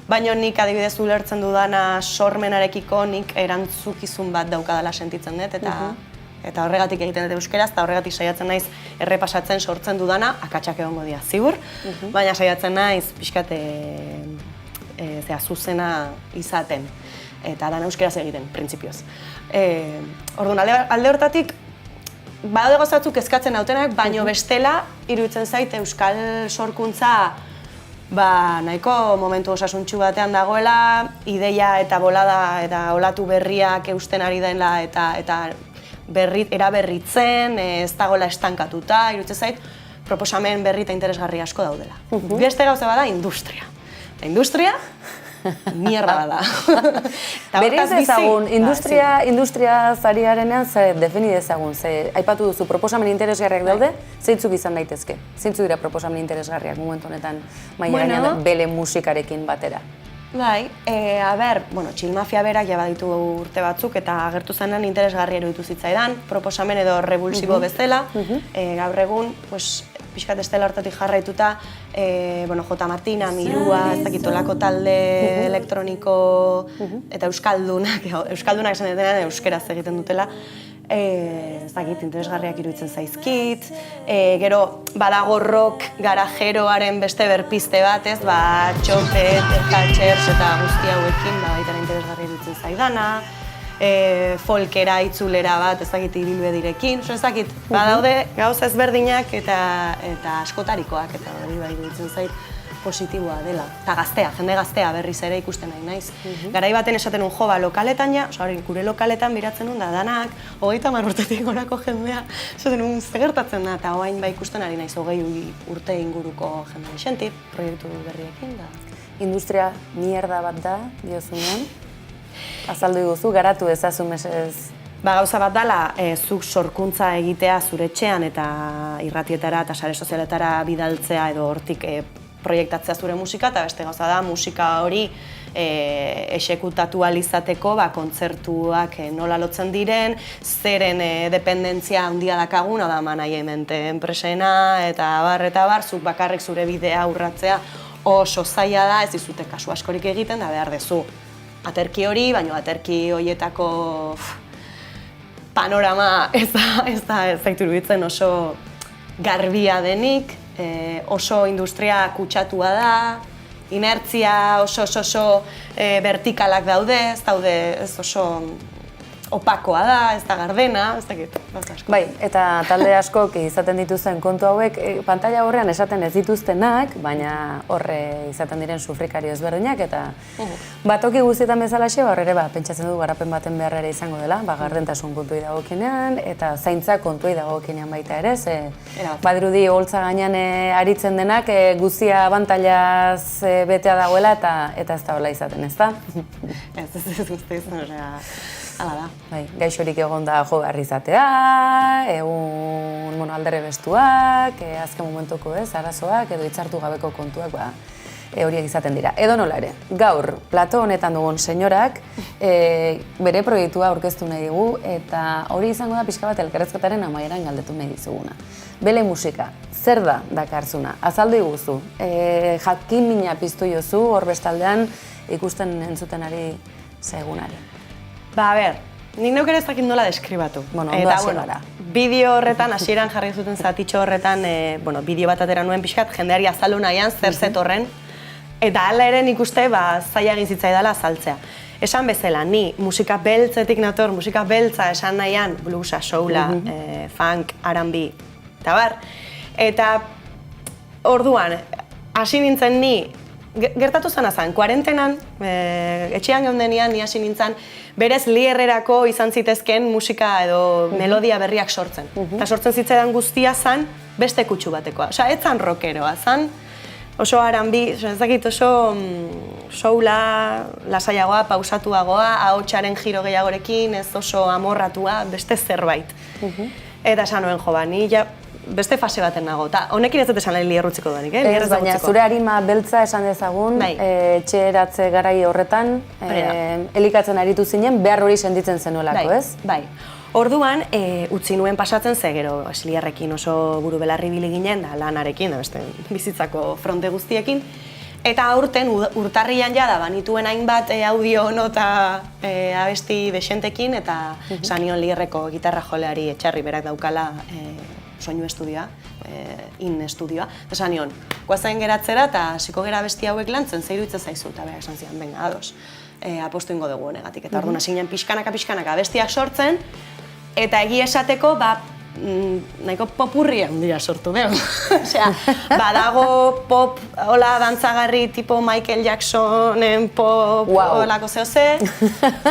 Baina nik adibidez ulertzen dudana sormenarekiko nik erantzukizun bat daukadala sentitzen dut, eta horregatik egiten dut euskeraz, eta horregatik saiatzen naiz errepasatzen sortzen dudana, akatsak egongo dira, ziur, baina saiatzen naiz pixkat zuzena izaten, eta dana euskeraz egiten, printzipioz. Orduan, alde hortatik, badaude gozatzuk eskatzen nautenak, baino bestela, iruditzen zait euskal sorkuntza nahiko momentu osasuntxu batean dagoela, ideia eta bolada eta olatu berriak eusten ari dela eta eraberritzen, ez dagoela estankatuta, iruditzen zait, proposamen berri eta interesgarri asko daudela. Beste gauza bada, industria. Industria, mierda da. Berez ezagun, industria zariarenean defini dezagun, aipatu duzu, proposamen interesgarriak daude, zeintzuk izan daitezke? Zeintzuk dira proposamen interesgarriak momentu honetan mailanean bele musikarekin batera? Bai, Chill Mafia berak ja baditu urte batzuk eta agertu zenean interesgarria iruditu zitzaidan, proposamen edo revulsibo bezala, gaur egun, pixkat estela hortatik jarraituta, J. Martina, Mirua, ez dakit olako talde elektroniko eta euskaldunak esan detenean euskeraz egiten dutela, ez dakit interesgarriak iruditzen zaizkit, gero badago rock garajeroaren beste berpiste bat, ez, Txopet, Thatchers eta guzti hauekin, baita interesgarria iruditzen zaidana, folkera, itzulera bat, ez dakit ibilbedirekin, ez dakit, badaude gauza ezberdinak eta askotarikoak, eta hori bai iruditzen zait positiboa dela. Eta gaztea, jende gaztea berriz ere ikusten nahi naiz. Garai baten esaten nun lokaletan ja, gure lokaletan biratzen nun da danak, 30 urtetik gorako jendea, esaten nun zegertatzen da, eta orain ikusten ari naiz 20 urte inguruko jende xentit, proiektu berriekin da. industria mierda bat da, diozunean. Azaldu diguzu, garatu ezazu mesez. Ba, gauza bat dala, zuk sorkuntza egitea zure etxean eta irratietara eta sare sozialetara bidaltzea edo hortik proiektatzea zure musika, eta beste gauza da, musika hori exekutatu alizateko, kontzertuak nola lotzen diren, zeren dependentzia handia dakagun, da management enpresena, eta bar, zuk bakarrik zure bidea urratzea oso zaila da, ez dizute kasu askorik egiten, da behar dezu aterki hori, baina aterki horietako panorama ez zaitu iruditzen oso garbia denik, oso industria kutsatua da, inertzia oso vertikalak daude, ez oso opakoa da, ez da gardena, ez dakit, gauza asko. Bai, eta talde askok izaten dituzten kontu hauek, pantalla horrean esaten ez dituztenak, baina horre izaten diren sufrikario ezberdinak, eta toki guztietan bezalaxe, horre pentsatzen du garapen baten beharra ere izango dela, gardentasun kontuei dagokienean, eta zaintza kontuei dagokienean baita ere, badirudi holtza gainean aritzen denak, guztia abantailaz betea dagoela, eta ez da hola izaten, ez da? Ez guzti izan, hala da. Bai, gaixorik egon da jo behar izatea, egun aldere bestuak, azken momentuko arazoak, edo hitzartu gabeko kontuak, horiek izaten dira. Edo nola ere, gaur, plato honetan dugun senyorak, bere proiektua aurkeztu nahi dugu, eta hori izango da pixka bat elkarrezketaren amaieran galdetu nahi dizuguna. Bele musika, zer da dakartzuna? Azaldu iguzu, jakin mina piztu jozu, hor bestaldean ikusten entzuten ari zaigunari. Ba, nik neuk ere ez dakit nola deskribatu. Eta, bideo horretan, hasieran jarri zuten zatitxo horretan, bideo bat atera nuen pixkat, jendeari azaldu nahian, zer zetorren. Eta hala ere nik uste, zaila egin zitzaidala azaltzea. Esan bezala, ni musika beltzetik nator, musika beltza esan nahian, bluesa, soula, funk, R&B, eta bar. Eta orduan, hasi nintzen ni, gertatu zena zen, kuarentenan, etxean geundenian, ni hasi nintzen, berez lierrerako izan zitezken musika edo melodia berriak sortzen. Eta sortzen zitzaidan guztia zen beste kutsu batekoa. Osea, ez zan rockeroa, zan oso R&B, ez dakit oso soula, lasaiagoa, pausatuagoa, ahotsaren giro gehiagorekin, ez oso amorratua, beste zerbait. Eta esan nuen jo, ni beste fase baten nago, eta honekin ez dut esan lierrutziko duanik, Ez, baina zure harima beltza esan dezagun, etxeratze garai horretan, elikatzen aritu zinen, behar hori senditzen zenuelako, ez? Bai, orduan, utzi nuen pasatzen ze, gero eslierrekin oso buru belarri bili ginen, da lanarekin, beste bizitzako fronte guztiekin, eta aurten urtarrian jada banituen hainbat audio nota abesti desentekin, eta sanion lierreko gitarra joleari etxarri berak daukala soinu estudioa, estudioa. Eta esan nion, guazain geratzera eta hasiko gera abesti hauek lantzen, zeiru itzen zaizu, eta esan zian, benga, ados, apostu ingo dugu honegatik. Eta orduan hasi ginen pixkanaka abestiak sortzen, eta egia esateko, nahiko popurri handia sortu behar. Osea, badago pop, hola, dantzagarri, tipo Michael Jacksonen pop, holako zehose,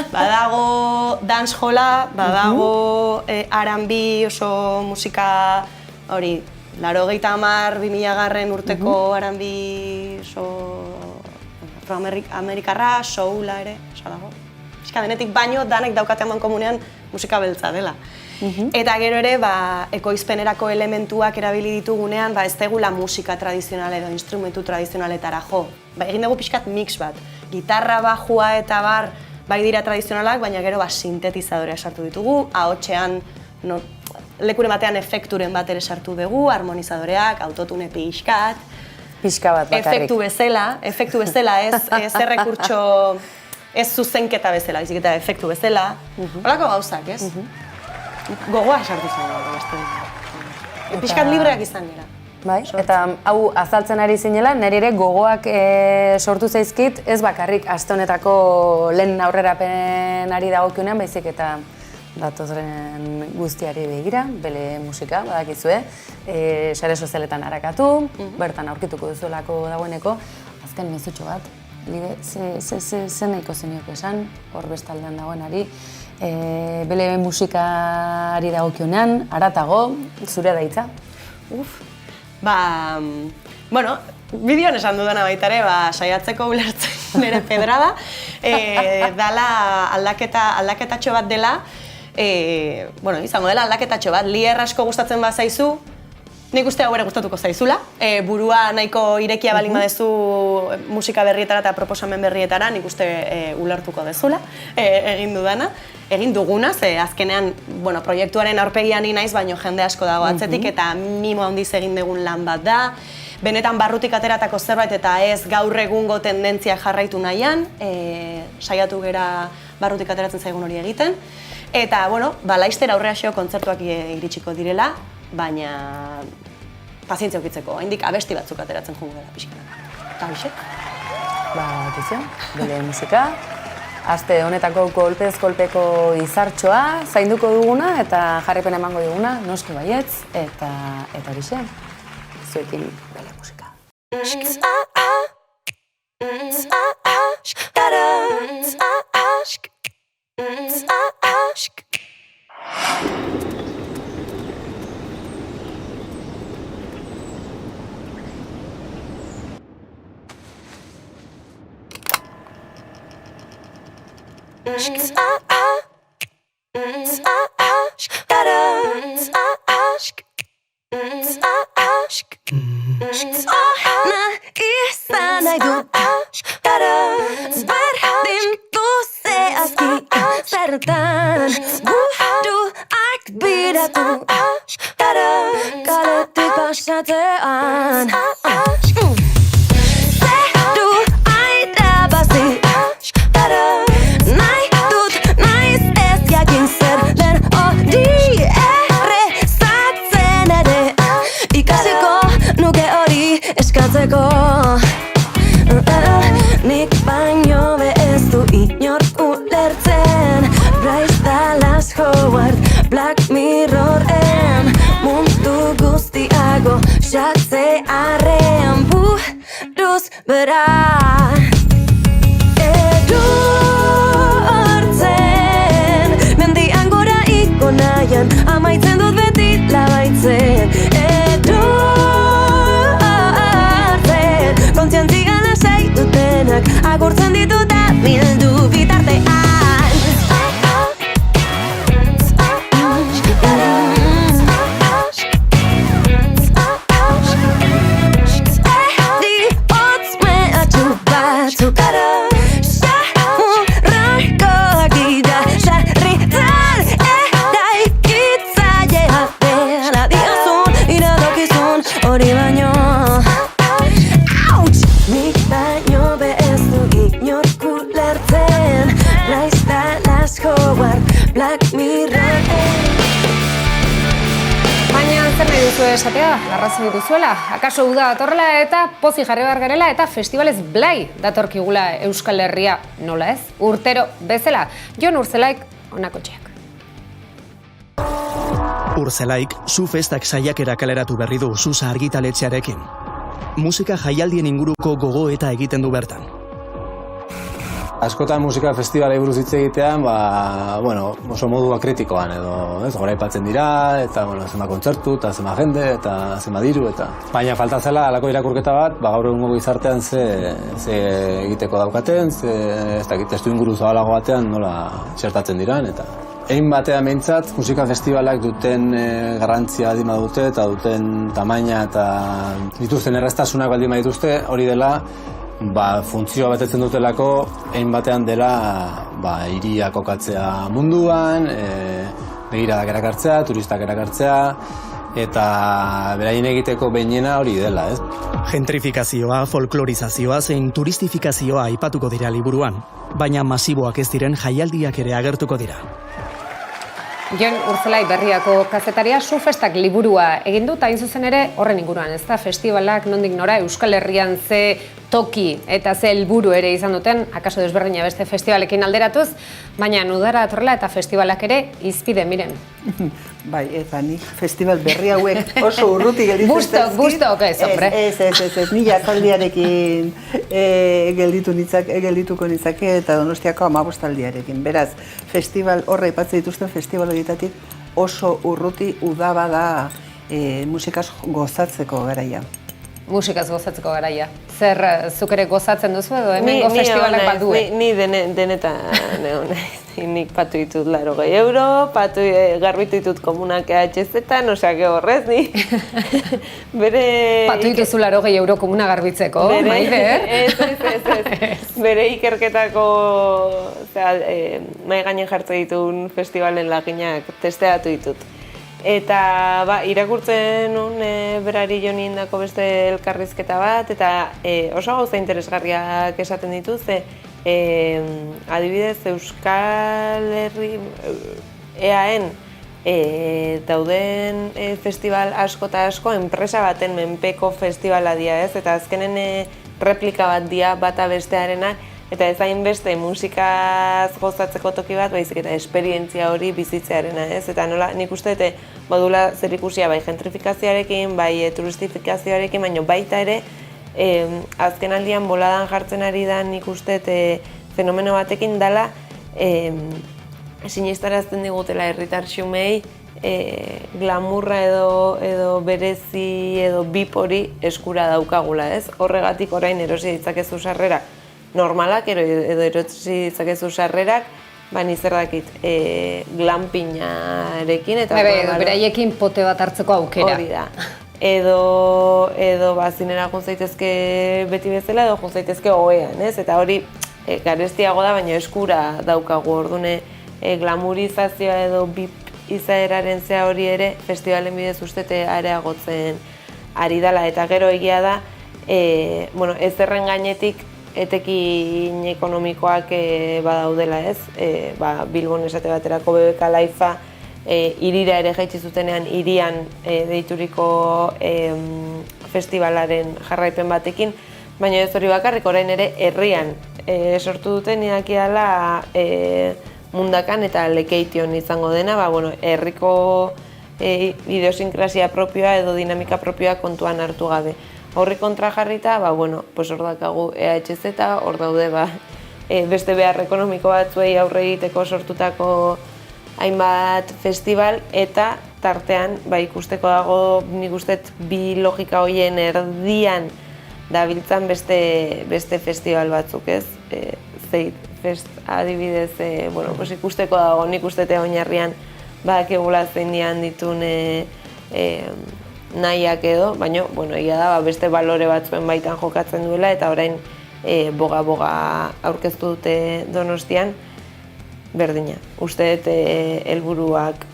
badago dancehola, badago R&B, oso musika, hori, 80-2000 urteko R&B, afroamerikarra, soula ere, oso dago. Eska denetik baino, danek daukatean komunean musika beltza dela. Eta gero ere, ekoizpenerako elementuak erabili ditugunean, ez tegula musika tradizional edo instrumentu tradizionaletara jo. Egin dugu pixkat mix bat. Gitarra, bajua eta bar, bai dira tradizionalak, baina gero sintetizadorea sartu ditugu, ahotsean, lekuren batean efekturen bat ere sartu dugu, harmonizadoreak, autotune pixkat. Pixka bat bakarrik. Efektu bezala, ez errekurtso, ez zuzenketa bezala, bizik eta efektu bezala. Holako gauzak, ez? Gogoa sartu zen beste. Pixkat libreak izan dira. Bai, eta hau azaltzen ari zinela, nire ere gogoak sortu zaizkit, ez bakarrik aste honetako lehen aurrerapenari dagokionean, baizik eta datozren guztiari begira, bele musika, badakizue, sare sozialetan harakatu, bertan aurkituko duzuelako dagoeneko, azken mezutxo bat, ze nahiko zenioke esan, hor bestaldean dagoenari, bele musikari dagokionean, haratago, zure daitza? Bueno, bideoan esan dudana baita ere, saiatzeko ulertzen nire pedrada, dala aldaketatxo bat dela, izango dela aldaketatxo bat, lier asko gustatzen bat zaizu, nik uste hau ere gustatuko zaizula, burua nahiko irekia balin badezu musika berrietara eta proposamen berrietara, nik uste ulertuko dezula, egin dudana. Egin duguna, ze azkenean proiektuaren aurpegian naiz, baino jende asko dago atzetik, eta mimo handiz egin dugun lan bat da. Benetan barrutik ateratako zerbait eta ez gaur egungo tendentzia jarraitu nahian, saiatu gera barrutik ateratzen zaigun hori egiten. Eta, laizter aurrea xeo kontzertuak iritsiko direla, baina pazientzia ukitzeko, haindik abesti batzuk ateratzen jungo dela pixkana. Eta bixe? Tizio, bele musika. Aste honetako kolpez kolpeko izartxoa zainduko duguna eta jarripena emango duguna, noski baietz, eta horixe, zuekin bele musika. Izan nahi du berdin duzeazki zertan buruak biratu kaletik pasatzean zeru airabazi nahi dut naiz ez jakin zer den hori errezatzen ere ikasiko nuke hori eskatzeko nik baino ez du inork ulertzen Bryce Dallas Howard Black Mirroren mundu guztiago xatzearen buruz bera edurtzen mendian gora iko nahian amaitzen dut beti labaitzen kontzientzia lasai dutenak agurtzen dituta bildu bitartean Eri hotz mehatxu batzuk samurraikoak dira sarritan eraikitzailea dela diozun iradokizun hori baino nik baino ez du inork ulertzen Bryce Dallas Howard Black Mirror Baina zer nahi duzu esatea, arrazoi duzuela, akaso uda datorrela eta pozik jarri behar garela eta festivalez blai datorkigula Euskal Herria, nola ez? Urtero bezala, Jon Urzelaik honako txeak. Urzelaik Su Festak saiakera kaleratu berri du Susa argitaletxearekin. Musika jaialdien inguruko gogoeta egiten du bertan. Askotan musika festivalei buruz hitz egitean, oso modua kritikoan edo, goraipatzen dira, eta zenba kontzertu, eta zenba jende, eta zenba diru, eta... Baina falta zela alako irakurketa bat, gaur egungo gizartean ze egiteko daukaten, ez dakit testu inguru zabalago batean nola txertatzen diran, eta... Egin batean behintzat, musika festivalak duten garrantzia baldin badute eta duten tamaina eta dituzten erraztasunak baldin badituzte, hori dela funtzioa betetzen dutelako, egin batean dela hiria kokatzea munduan, begiradak erakartzea, turistak erakartzea, eta beraien egiteko behinena hori dela, ez? Gentrifikazioa, folklorizazioa zein turistifikazioa aipatuko dira liburuan, baina masiboak ez diren jaialdiak ere agertuko dira. Jon Urzelaik Berriako kazetaria Su Festak liburua egin dut, hain zuzen ere horren inguruan, ez da festivalak nondik nora Euskal Herrian ze toki eta ze helburu ere izan duten, akaso desberdina beste festivalekin alderatuz, baina udara datorrela eta festivalak ere izpide miren. Bai, eta nik festival berri hauek oso urruti gelditzen zaizkit. Bustok ez, hombre. Ez, nila zaldiarekin geldituko nitzake eta Donostiako 15 aldiarekin. Beraz, festival horre aipatzen dituzten festival horietatik oso urruti udaba da musikaz gozatzeko garaia. musikaz gozatzeko garaia. Zer, zuk ere gozatzen duzu edo hemengo festivalak bat duen? Ni denetan egon naiz. Nik patu ditut 80 euro, garbitu ditut komunak EHZ-etan, osea, horrez, ni. Patu dituzu 80 euro komuna garbitzeko, Maider? Ez. Bere ikerketako, mahai gainen jartzen dituen festivalen laginak testeatu ditut. Eta irakurtzen nun berari jo nindako beste elkarrizketa bat, eta oso gauza interesgarriak esaten dituz, adibidez Euskal Herri EAen dauden festival asko eta asko enpresa baten menpeko festivala dira, ez? Eta azkenen replika bat dira bata bestearena, eta ez hainbeste musikaz gozatzeko toki bat, baizik eta esperientzia hori bizitzearena, ez? Eta nola, nik uste badula zer ikusia bai gentrifikazioarekin, bai turistifikazioarekin, baina baita ere, azken aldian boladan jartzen ari da nik uste fenomeno batekin dela sinistarazten digutela herritar xumei glamurra edo berezi edo bip hori eskura daukagula, ez? Horregatik orain erosi ditzakezu sarrerak normalak edo erosi ditzakezu sarrerak ni zer dakit, glampinarekin eta beraiekin pote bat hartzeko aukera. Hori da. Edo zinera jun zaitezke beti bezala edo jun zaitezke ohean, ez? Eta hori garestiago da, baina eskura daukagu, ordune glamurizazioa edo bip izaeraren zea hori ere festivalen bidez ustete areagotzen ari dela, eta gero egia da, ez zerren gainetik etekin ekonomikoak badaudela, ez? Bilbon esate baterako BBK Live-a hirira ere jaitsi zutenean hirian deituriko festivalaren jarraipen batekin, baina ez hori bakarrik, orain ere herrian sortu duten idakiala Mundakan eta Lekeition izango dena, herriko idiosinkrazia propioa edo dinamika propioa kontuan hartu gabe. Horri kontra jarrita, hor dakagu EHZ, hor daude beste behar ekonomiko batzuei aurre egiteko sortutako hainbat festival, eta tartean ikusteko dago nik uste bi logika horien erdian dabiltzan beste festival batzuk, ez? Adibidez, ikusteko dago nik uste oinarrian badakigula zein dian ditun nahiak edo, baina egia da beste balore batzuen baitan jokatzen duela, eta orain boga aurkeztu dute Donostian, berdina. Uste dut helburuak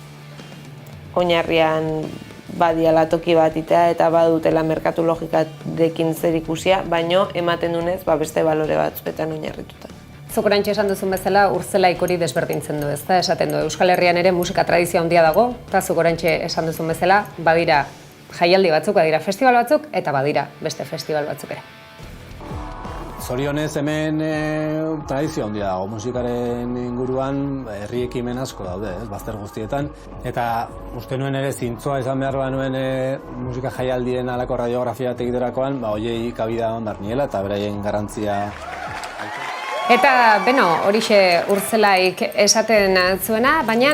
oinarrian badiala toki bat itea eta badutela merkatu logikarekin zer ikusia, baina ematen dunez beste balore batzuetan oinarrituta. Zuk oraintxe esan duzun bezala Urzelaik hori desberdintzen du, ezta? Esaten du Euskal Herrian ere musika tradizio handia dago, eta zuk oraintxe esan duzun bezala badira jaialdi batzuk, badira festival batzuk, eta badira beste festival batzuk ere. Zorionez hemen tradizio handia dago musikaren inguruan, herri ekimen asko daude, bazter guztietan, eta uste nuen ere zintzoa izan behar nuen musika jaialdien alako radiografia bat egiterakoan, horiei kabida eman behar niela eta beraien garantzia. Eta, horixe Urzelaik esaten zuena, baina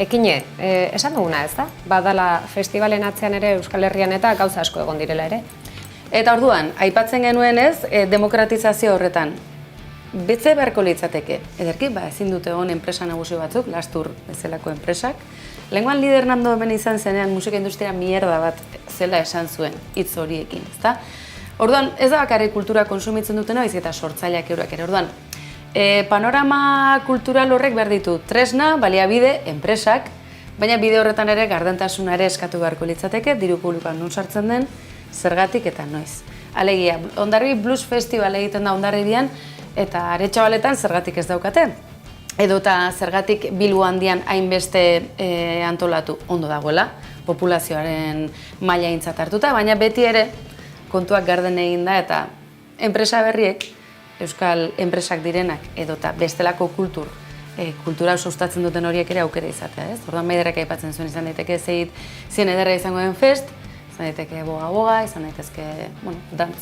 ekine, esan duguna, ez da? Badala festivalen atzean ere Euskal Herrian eta gauza asko egon direla ere. Eta orduan, aipatzen genuen ez, demokratizazio horretan, betze beharko litzateke. Ederki, ezin dute egon enpresa nagusi batzuk, Lastur bezalako enpresak. Lehengoan Lider Nando hemen izan zenean musika industria mierda bat zela esan zuen, hitz horiekin, ezta? Orduan, ez da bakarrik kultura konsumitzen dutena, baizik eta sortzaileak eurak ere. Orduan, panorama kultural horrek behar ditu tresna, baliabide, enpresak, baina bide horretan ere gardentasuna ere eskatu beharko litzateke, diru publikoan non sartzen den, zergatik eta noiz. Alegia, Hondarribia Blues Festival egiten da Hondarribian, eta Aretxabaletan zergatik ez daukate. Edo eta zergatik Bilbo handian hainbeste antolatu ondo dagoela, populazioaren maila aintzat hartuta, baina beti ere kontuak garden egin da, eta enpresa berriek, euskal enpresak direnak, edota bestelako kultura sustatzen duten horiek ere aukera izatea, ez? Orduan Maiderrek aipatzen zuen izan daiteke zien ederra izango den fest, izan daiteke boga-boga, izan daitezke, dantz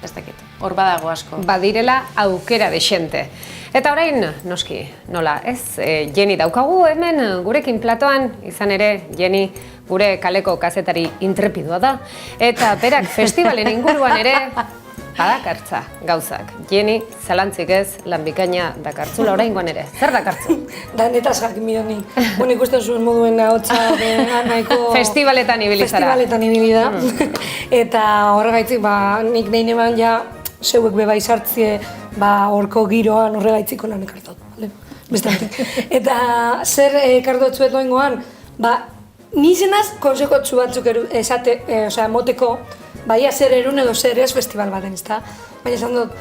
ez dakit, hor badago asko. Badirela aukera dexente. Eta orain, noski, nola, ez, Jenny daukagu hemen gurekin platoan, izan ere, Jenny gure kaleko kazetari intrepidua da, eta berak festivalen inguruan ere badakartza gauzak. Jenny, zalantzik ez, lan bikaina dakartzula oraingoan ere. Zer dakartzu? Danetaz jakin bidonik. Ikusten zuen moduen ahotsa nahiko... Festivaletan ibili zara. Festivaletan ibili da. Eta horregaitzik, nik nahi neban ja zeuek beba izartzie horko giroan horregaitziko lan ekartot. Bestantik. Eta zer ekartotzuet doengoan, ni zenaz konsekotzu batzuk moteko, baina zer erun edo zer ez festival baten, ezta? Baina esan dut,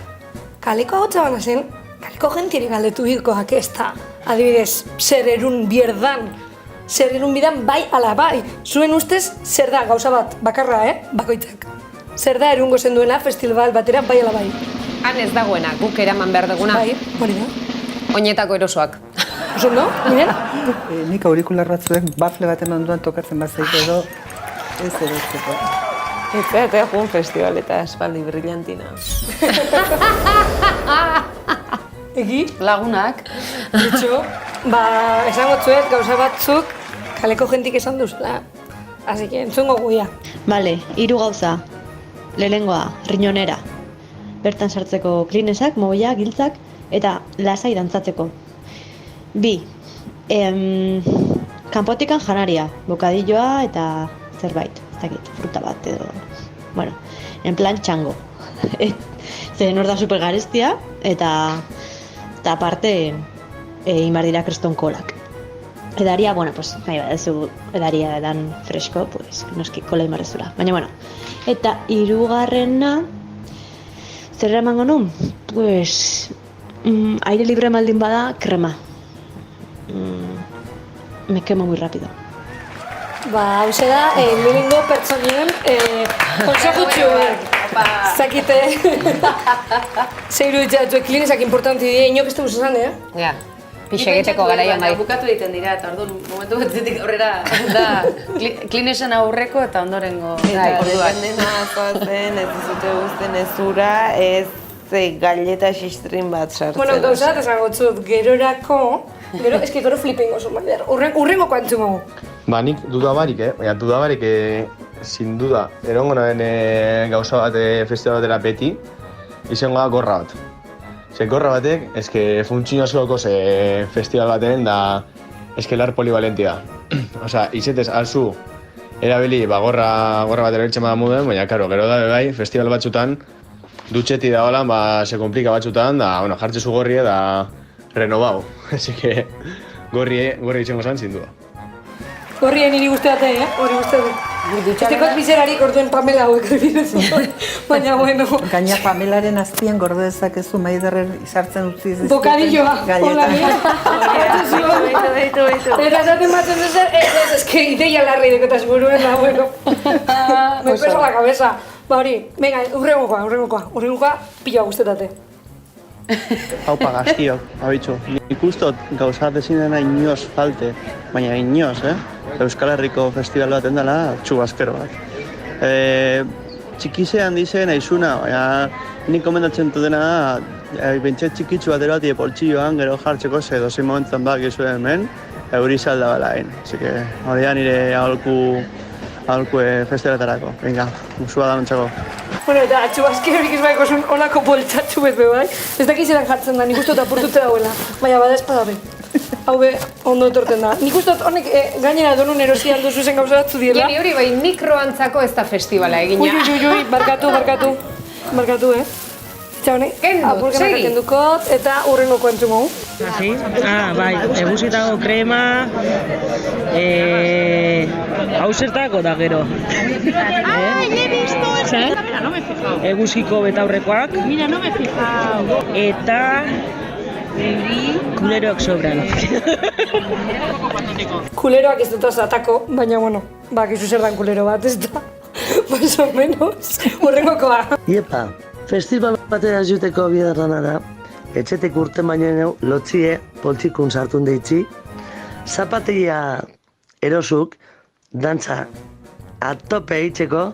kaleko ahotsa bana zen, kaleko jentieri galdetu hilkoak ez da. Adibidez, zer erun bierdan, zer erun bidan bai ala bai. Zuen ustez, zer da gauza bat, bakarra, bakoitzak. Zer da erungo zen duena festival batera bai ala bai. Han ez dagoena, guk eraman behar duguna. Bai, hori da. Oinetako erosoak. Oso no, miren? Nik aurikular batzuek bafle baten onduan tokatzen bazaik edo ez erotzeko. Eta jugun festival eta espaldi brillantina. Egi? Lagunak. Ditxo, esango zuet gauza batzuk kaleko jentik esan duzula. Así que entzungo guia. Bale, 3 gauza. Lehenengoa, riñonera. Bertan sartzeko klinesak, mobiak, giltzak, eta lasai dantzatzeko. 2. Kanpotikan janaria, bokadilloa eta zerbait, ez dakit, fruta bat edo, bueno, en plan txango. Zeren hor da super garestia, eta aparte, inbardira kreston kolak. Edaria, bueno, pues, nahi bat, edaria edan fresko, pues, noski kola inbarrezula. Baina, bueno, eta 3. Zer emango nun? Pues, aire libre maldin bada, krema. Me quemo muy rápido. Hauze da, lehenengo pertsonien konsejutxuek. Zakite. Zeiru ditxatuek klinesak importanti dira, inok ez dugu zuzan, Ja, pixe egiteko garaian bai. Bukatu egiten dira, eta orduan momentu batzetik aurrera da klinesen aurreko eta ondorengo Eta orduak. dependena zoazen, ez dizute guzten ezura, ez galleta xistrin bat sartzen. Bueno, gauza bat esango zut, gerorako, gero flipingo zuen, urrengo kuantzumago. Nik dudabarik, baina dudabarik, sin duda, erongo nahen gauza bat festival batera beti, izango da gorra bat. Gorra batek, funtzio askoko festival baten da lar polivalentia. Osa, izetez alzu erabili gorra bat erabiltzen bada muden, baina, karo, gero da bai, festival batzutan, dutxeti da holan, se komplika batzutan, da, bueno, jartzezu gorrie da renovau. Así que, gorri itxengo zan, sin duda. Gorrien niri guzteate, hori guzte du. Estekot bizerarik orduen Pamela hauek erbidezu. Baina, bueno. Gaina Pamelaren azpian gordo dezakezu maiderren izartzen utzi ez. Bokadilloa, hola mira. Beitu. Eta esaten batzen duzer, eske ideia larri dekotaz buruen da, bueno. Me pesa la cabeza. Hori, venga, urrengokoa, pila guztetate. Haupa gaztiok, abitxu. Nik ustot gauzat ezin dena inoz falte, baina inoz, Euskal Herriko festival baten dela txubaskero bat. Txikizean dizen aizuna, baina nik komendatzen dena da, bentset txikitzu bat eroati poltsilloan, gero jartzeko ze dozein momentan bak izuen hemen, euri salda balain. Así que hori da nire aholku festivaletarako. Venga, musua da nontzako. Bueno, eta txubaskerorik ez baiko zuen olako poltsatxu bet bai. Ez dakizeran jartzen da, nik ustot apurtute dauela. Baina, bada espadabe. Hau be, ondo etorten da. Nik ustot honek gainera donun erosian duzu zen gauza batzu diela. Geni hori bai, mikroantzako ez da festivala egina. Ui, barkatu. Txaune, apurkenak akendukot eta urrengoko entzumo. Asi? Bai, eguzitako krema, hau zertako da gero. Ne he visto eso. Mira, no me he fijado. Eguziko betaurrekoak. Mira, no me he fijado. Eta kuleroak sobran. Kuleroak ez dut azatako, baina, bueno, bakizu zer dan kulero bat, ez da. Más o menos, urrengokoa. Iepa, festival batera juteko bidarrana da, etxetek urten baino lotzie, poltsikun sartun deitzi, zapategia erosuk, dantza atope eitzeko,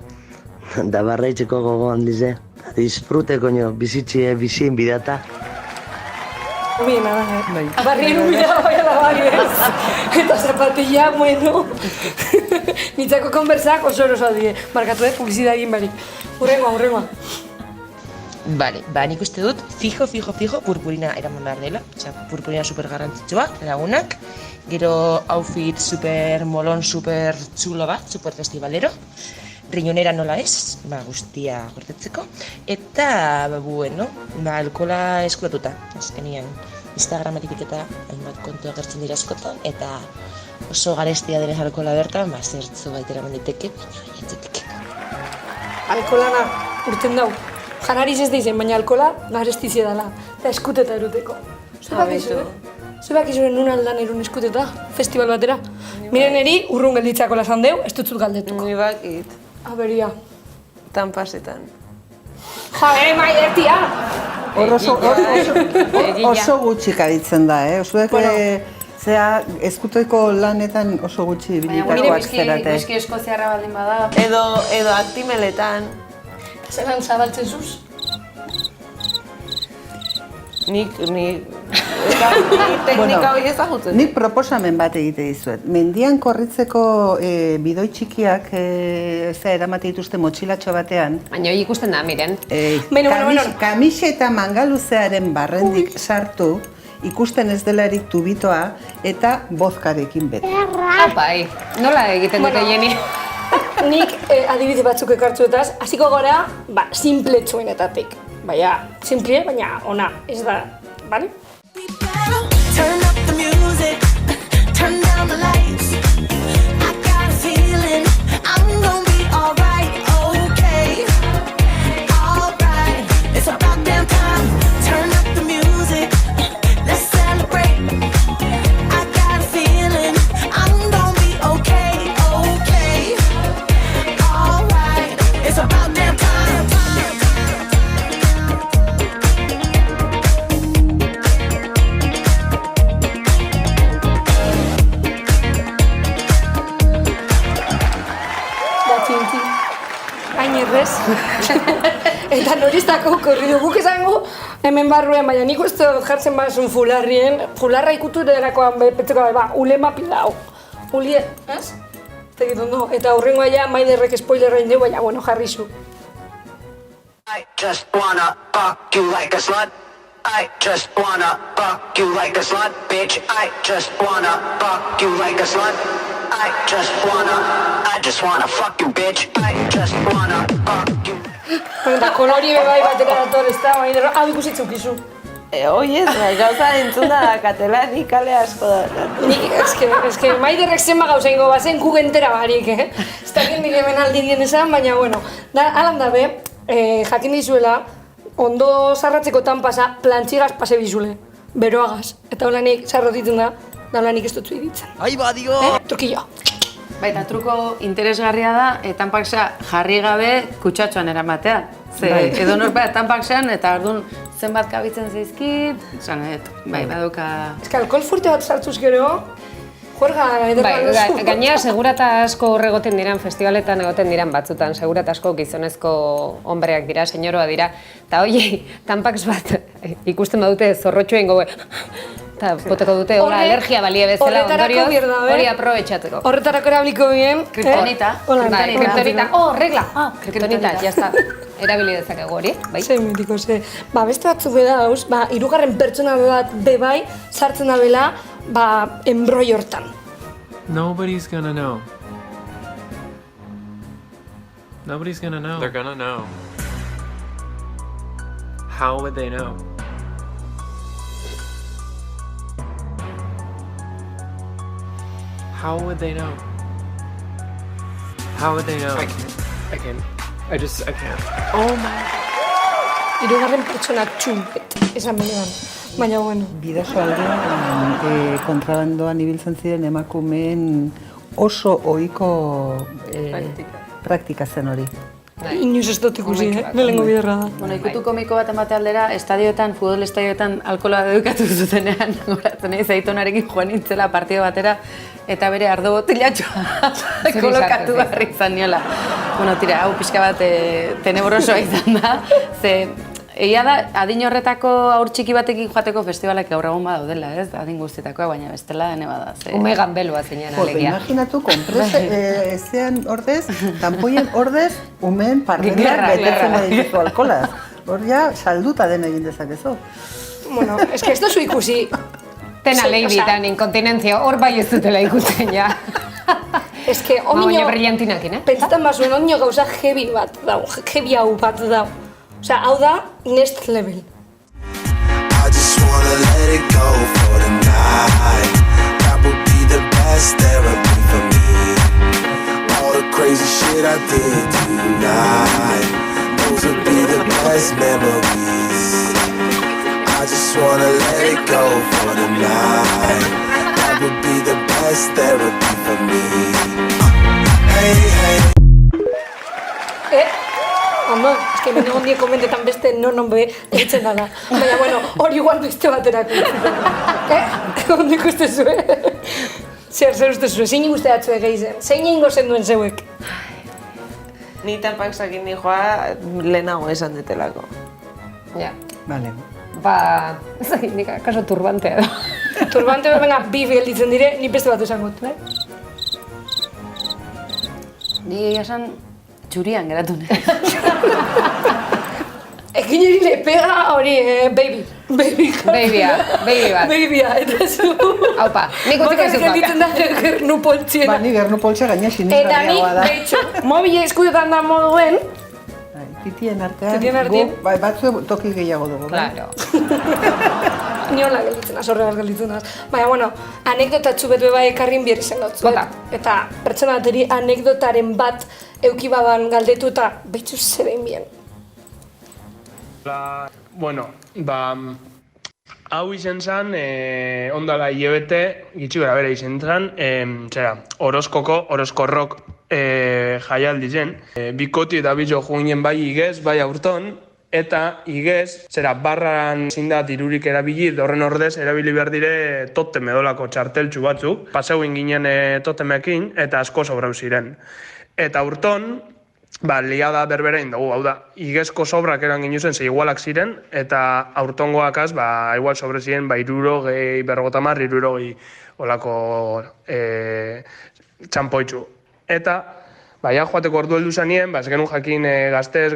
da barra eitzeko gogo handize, disfrute, coño, bizitxie, bizien bidata. Hubiena da, Barrien hubiena bai ala bai ez. Eta zapatilla, bueno. Nitzako konbersak oso erosa die. Markatu publizidadien barik. Hurrengoa. Vale, nik uste dut, fijo, purpurina eraman behar dela. Osea, purpurina super garrantzitsua, lagunak. Gero outfit super molon, super txulo bat, super festivalero. Riñonera nola ez, guztia gortetzeko. Eta, bueno, alkohola eskuratuta. Azkenean, Instagramatik eta hainbat kontu agertzen dira askotan. Eta oso garestia denez alkohola bertan, zertzu baitera manditeke, baina jatzeteke. Alkoholana urten dau. Janariz ez deizen, baina alkohola garestizia dela. Eta eskuteta eruteko. Zebak izuren nun aldan erun eskuteta, festival batera. Miren eri, urrun gelditzako lasan deu, ez dutzut galdetuko. Ni bakit. Aberia. Tanpasetan. Maider, tia! Oso gutxi kaditzen da, Osuek ezkuteko lanetan oso gutxi bilitakoak zerate. Whisky eskoziarra baldin bada. Edo aktimeletan. Zeran zabaltzen zuz? Nik teknika hori ezagutzen. Nik proposamen bat egite dizuet. Mendian korritzeko bidoi txikiak eramate dituzte motxilatxo batean. Baina hori ikusten da, miren. Kamiseta mangaluzearen barrendik sartu, ikusten ez delarik tubitoa eta bozkarekin bete. Apai, nola egiten dute Jeni? Nik adibide batzuk ekartzuetaz, hasiko gara, simpletxuenetatik. Baina, simple, baina ona, ez da, bale? Turn up the music, turn down the lights. I got a feeling I'm gonna be alright, okay. Alright, it's about damn time. Turn up the music, let's celebrate. I got a feeling I'm gonna be okay, okay. Alright, it's about damn time. Eta noristako korridu guk esango hemen barruen, baina nik uste dut jartzen bazun fularra ikutu delakoan betzeko ulema pilau. Ulie, ez? Tegit ondo, eta hurrengoa ja Maiderrek spoilerra indeu, baina bueno, jarri zu. I just wanna fuck you like a slut. I just wanna fuck you like a slut, bitch. I just wanna fuck you like a slut. I just wanna fuck you, bitch. I just wanna fuck you. Eta kolori bebai batera dator, ez da, Maiderra, hau ikusitzuk izu. Hoi ez, gauza entzunda dakatela, nik kale asko da. Eske, Maiderrek zenba gauza ingo bazen, guk entera barik, Ez dakit nire hemen aldirien esan, baina, bueno, alan dabe, jakin dizuela, ondo zarratzeko tanpasa, plantxigaz pase bizule, beroagaz. Eta holanik zarrotitzen da holanik ez dutzu iditzen. Ai, badio! Trukillo. Baita, truko interesgarria da, tanpaksa jarri gabe kutsatxoan eramatea. Edo norpa, tanpaksean, eta orduan zenbat kabitzen zaizkit, baduka... Ez que alkohol furte bat sartuz gero, juerga ederra Gainera, segurata asko horregoten diran, festivaletan egoten diran batzutan, segurata asko gizonezko hombreak dira, senyoroa dira, eta oie, tanpaks bat ikusten badute zorrotxo egingo eta boteko dute alergia balie bezala, ondorioz hori aprobetxatzeko. Horretarako erabiliko bien. Kriptonita. Kriptonita. Regla. Kriptonita, jazta. Erabili dezakegu hori, bai? Mitiko, beste batzuk bedauz, hirugarren pertsona bat bebai sartzen da bela, enbroi hortan. Nobody's gonna know. Nobody's gonna know. They're gonna know. How would they know? How would they know? How would they know? I can't. I can't. Oh my God. Hirugarren pertsona txumpet, esan benean. Baina, bueno. Bidaso aldean, kontrabandoan ibiltzen ziren emakumeen oso ohiko praktika zen hori. Inoiz ez dut ikusi, lehenengo biderra da. Bueno, ikutu komiko bat emate aldera, estadioetan, futbol estadioetan alkohola dedukatu zutenean, goratzen nahi Zaitonarekin joan nintzela partido batera, eta bere ardo botilatxoa kolokatu barri izan niola. Bueno, tira, hau pixka bat tenebrosoa izan da, ze egia da, adin horretako aur txiki batekin joateko festivalak gaur egun badaudela, ez? Adin guztietakoa, baina bestela dene bada. Ume ganbelua zeinan alegia. Imaginatu, ezean ordez, tampoien ordez, umeen parmenak betetzen dituzu alkolaz. Hor ja, salduta den egin dezakezu. Bueno, ez que ez duzu ikusi. Tena leibitan, inkontinentzia, hor bai ez dutela ikusten ja. Ez que, baina brillantinakin, Pentsatzen bazuen, onio gauza heavy bat dau, heavy hau bat dau. Osea, hau da, next level. I just wanna let it go for the night. That would be the best therapy for me. All the crazy shit I did tonight, those would be the best memories. I just wanna let it go for the night. That would be the best therapy for me. Hey, hey. Ondo, eske bine hondiek komentetan beste non be ditzen dala. Baina, bueno, hori igual beste baterako. Ondo ikuste zue? Zer uste zue? Zein ikuste datzue gehizen? Zein ingo zen duen zeuek? Ni tanpaksakin nijoa lehenago esan detelako. Ja. Vale. Ba, ez da, nik akaso turbantea da. Turbantea, venga, bi gelditzen dire, ni beste bat esan got, Ni esan txurian geratu nahi. Ekin eri lepega hori, baby. Baby bat. Babya, eta zu. Haupa, nik utziko ez dut gelditzen da gernu poltsien. Ba, ni gernu poltsia gaina sinisgarriagoa da. Eta nik, behitxo, mobile eskudetan da moduen. Titien artean, batzu toki gehiago dugu. Claro. Ni hola gelditzen az, horregaz gelditzen az. Baina, bueno, anekdotatxu betu eba ekarrin bierri zen dutzu. Eta pertsona bateri anekdotaren bat euki baban galdetu eta behitxu zebein bien. Bueno, hau izen zen, ondala hilabete, gitxi gara bera izen zen, oroskorrok jaialdi zen. Bikoti eta bitxo juinen bai igez, bai aurton, eta igez, barran zinda dirurik erabili, horren ordez erabili behar dire totem edolako txarteltxu batzuk. Paseuin ginen totemekin eta asko sobrau ziren. Eta aurton, liada berbera indagu, hau da, igezko sobrak eran ginuzen ze igualak ziren, eta aurtongoakaz, igual sobre ziren, 60, 50, olako txampoitxu. Eta, joateko ordu heldu zanien, ez genuen jakin gazte,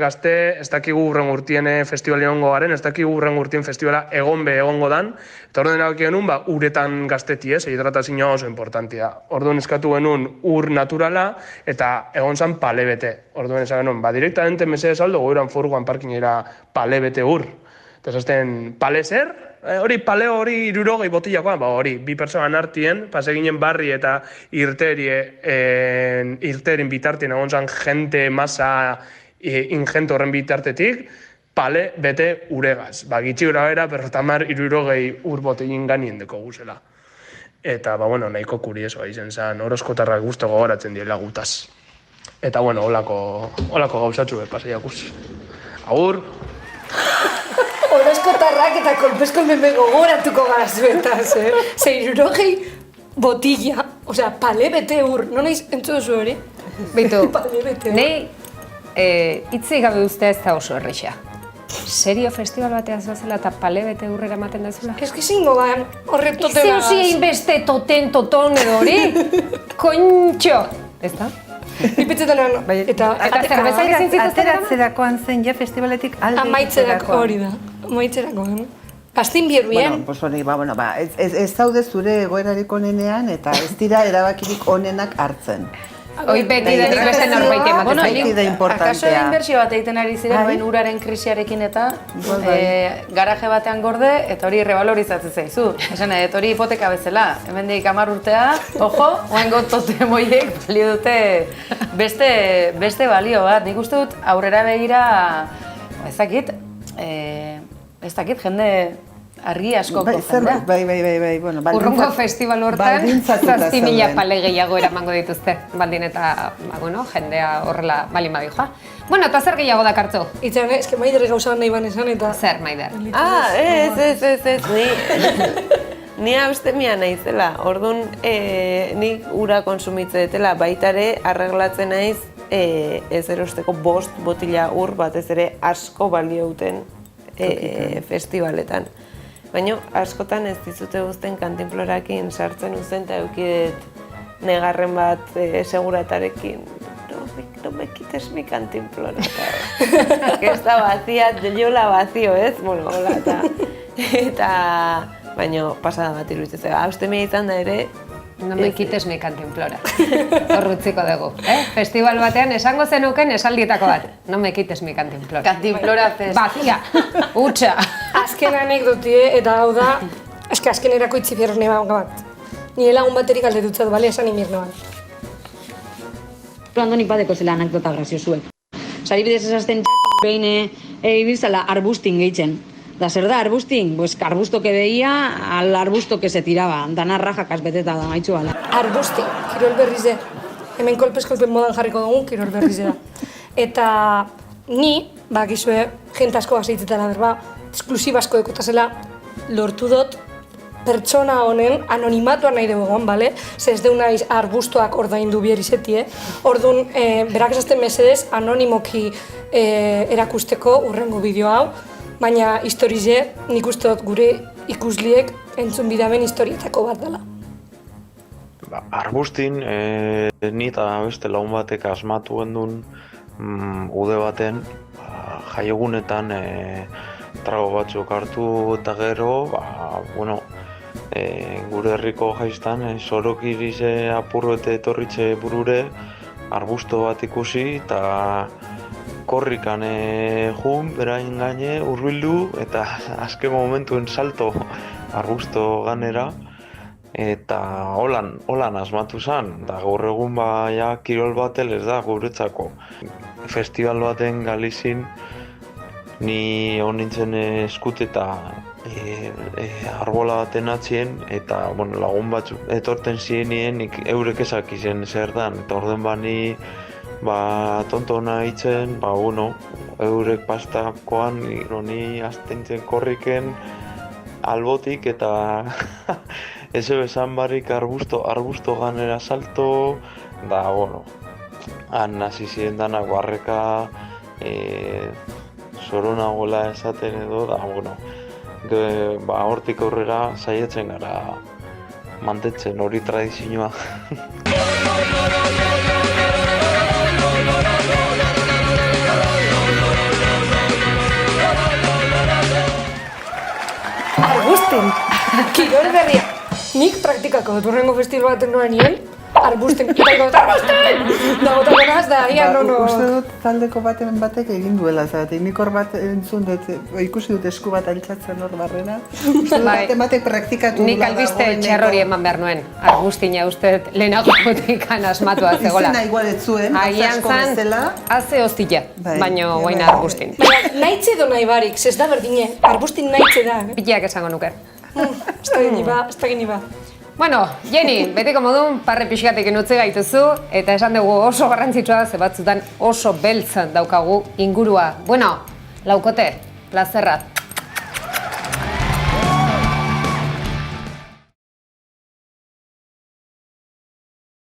ez dakigu hurren urtien festival egongo garen, ez dakigu hurren urtien festivala egongo dan, eta orduan erabaki genuen, uretan gazteti, hidratazioa oso importantia. Orduan eskatu genuen ur naturala, eta egon zan pale bete. Orduan esan genuen, direktamente mesedez aldo, goiran furgoan parkinera pale bete ur. Eta esaten, pale zer? Hori paleo hori 60 botilakoa, hori, bi pertsonan artien, pase ginen barri eta irterin bitartien egon zan jente, masa, ingente horren bitartetik, pale bete uregaz. Gitxi gura bera, 50-60 ur botilin ganien deko guzela. Eta, nahiko kuriesoa izen zen, oroskotarrak guztu gogoratzen diela gutaz. Eta, holako gauzatxu pasaiakuz. Agur! Oroskotarrak eta kolpesko meme gogoratuko gara zuetaz, 60 botilla, osea, pale bete ur, non nahiz entzu duzu hori? Beitu, nahi hitzik gabe ustea ez da oso errexea. Serio festival batean zoazela eta pale bete urrera ematen dazula? Ez que zingo ban, horre toten agaz. Zeu ziein beste toton edo hori? Kontxo! Ez da? Ipetzetan eta zerbeza izin zituzten? Ateratzerakoan zen ja festivaletik alde amaitzerako hori da. Amaitzerakoan. Gaztin bierbien. Ez zaude zure egoerarik onenean eta ez dira erabakirik onenak hartzen. Hoi beti denik beste norbait ematen zaio. Akaso inbertsio bat egiten ari ziren uraren krisiarekin eta garaje batean gorde eta hori revalorizatzen zaizu. Esan edo, hori hipoteka bezala. Hemendik 10 urtea, ojo, oengo totemoiek balio dute beste balio bat. Nik uste dut aurrera begira, ez dakit, jende Argi asko Bai, jendea. bai, bueno, Urrungo festival hortan, baldintzatuta 7.000 zeuden. pale gehiago eramango dituzte, baldin eta, jendea horrela balin badijoa. Bueno, eta zer gehiago dakartzu? Itzan, eske Maider gauza nahi ban esan eta... Zer, Maider? Ez, ni abstemia naizela, orduan nik ura konsumitze detela, baitare arreglatzen naiz ez erosteko 5 botila ur batez ere asko balio duten festivaletan. Baina askotan ez dizute guzten kantinplorakin sartzen uzen eta eukidet negarren bat seguratarekin. No me quites mi cantimplora. Que está vacía, yo la vacío, ez? Bueno, hola, eta baina pasada bat iruditzen. Abstemia izan da ere, no me quites mi cantimplora. Horrutziko dugu, Festival batean esango zenuken esaldietako bat. No me quites mi cantimplora. Cantimplora fest. Vacía, hutsa. Azken anekdotie, eta hau da, azkenerako itzifiarros neba bat. Nire lagun baterik alde dutzat, bale, esan imirna bat. Andonik badeko zela anekdota graziosuek. Saribidez esazten behin ibizala arbustin gehitzen. Da zer da arbustin? Pues arbusto que veía, al arbusto que se tiraba. Dana rajakas beteta da maitzu bala. Arbustin, kirol berrize. Hemen kolpez-kolpen modan jarriko dugu, kirol berrize da. Eta ni, bakizue, jente asko bazitzetela berba, esklusibasko ekotazela lortu dut pertsona honen anonimatuan nahi dugu egon, bale? Ze ez deu naiz arbustoak ordaindu bierizetie. Orduan, berak esazten mesedez, anonimoki erakusteko urrengo bideo hau, baina historize nik uste dut gure ikusliek entzun bidamen historietako bat dela. Arbustin, ni eta beste lagun batek asmatu gendun ude baten, jaiegunetan trago batzuk hartu eta gero, gure herriko jaiztan, sorokirize apurrete etorritze burure, arbusto bat ikusi eta korrikan jun, berain gaine, hurbildu eta azken momentuen salto arbusto ganera eta holan asmatu zen, da gaur egun kirol batel ez da guretzako. Festival baten Galizin ni hon nintzen eskuteta arbola baten atzien eta lagun batzuk etorten zienien eurek ezak izen zer dan eta orden bani tonto nahitzen, eurek pastakoan ni aztentzen korriken albotik eta eze bezan barik arbusto ganera salto da, han hasi ziren danak barreka zoronagola esaten edo, da, hortik aurrera saiatzen gara mantetzen hori tradizioa. Arbustin, kirol berria. Nik praktikako dut urrengo festival baten noa nien, arbustin, da gotakonaz, da ia Uste dut taldeko batek egin duela, zagatik nik hor bat entzun dut, ikusi dut esku bat altxatzen hor barrena. Uste dut batek praktikatu Nik albiste txerrori eman behar nuen, arbustina uste lehenago botikan asmatua zegoela. Izena igual ez zuen, asko bezala. Haze hostila, baina guaina arbustin. Naitze do nahi barik, ez da berdine, arbustin naitze da. Pitiak esango nuker. Ez da gini ba. Bueno, Jenny, betiko modun parre pixkatekin utzi gaituzu eta esan dugu oso garrantzitsua ze batzutan oso beltz daukagu ingurua. Bueno, laukote, plazerra.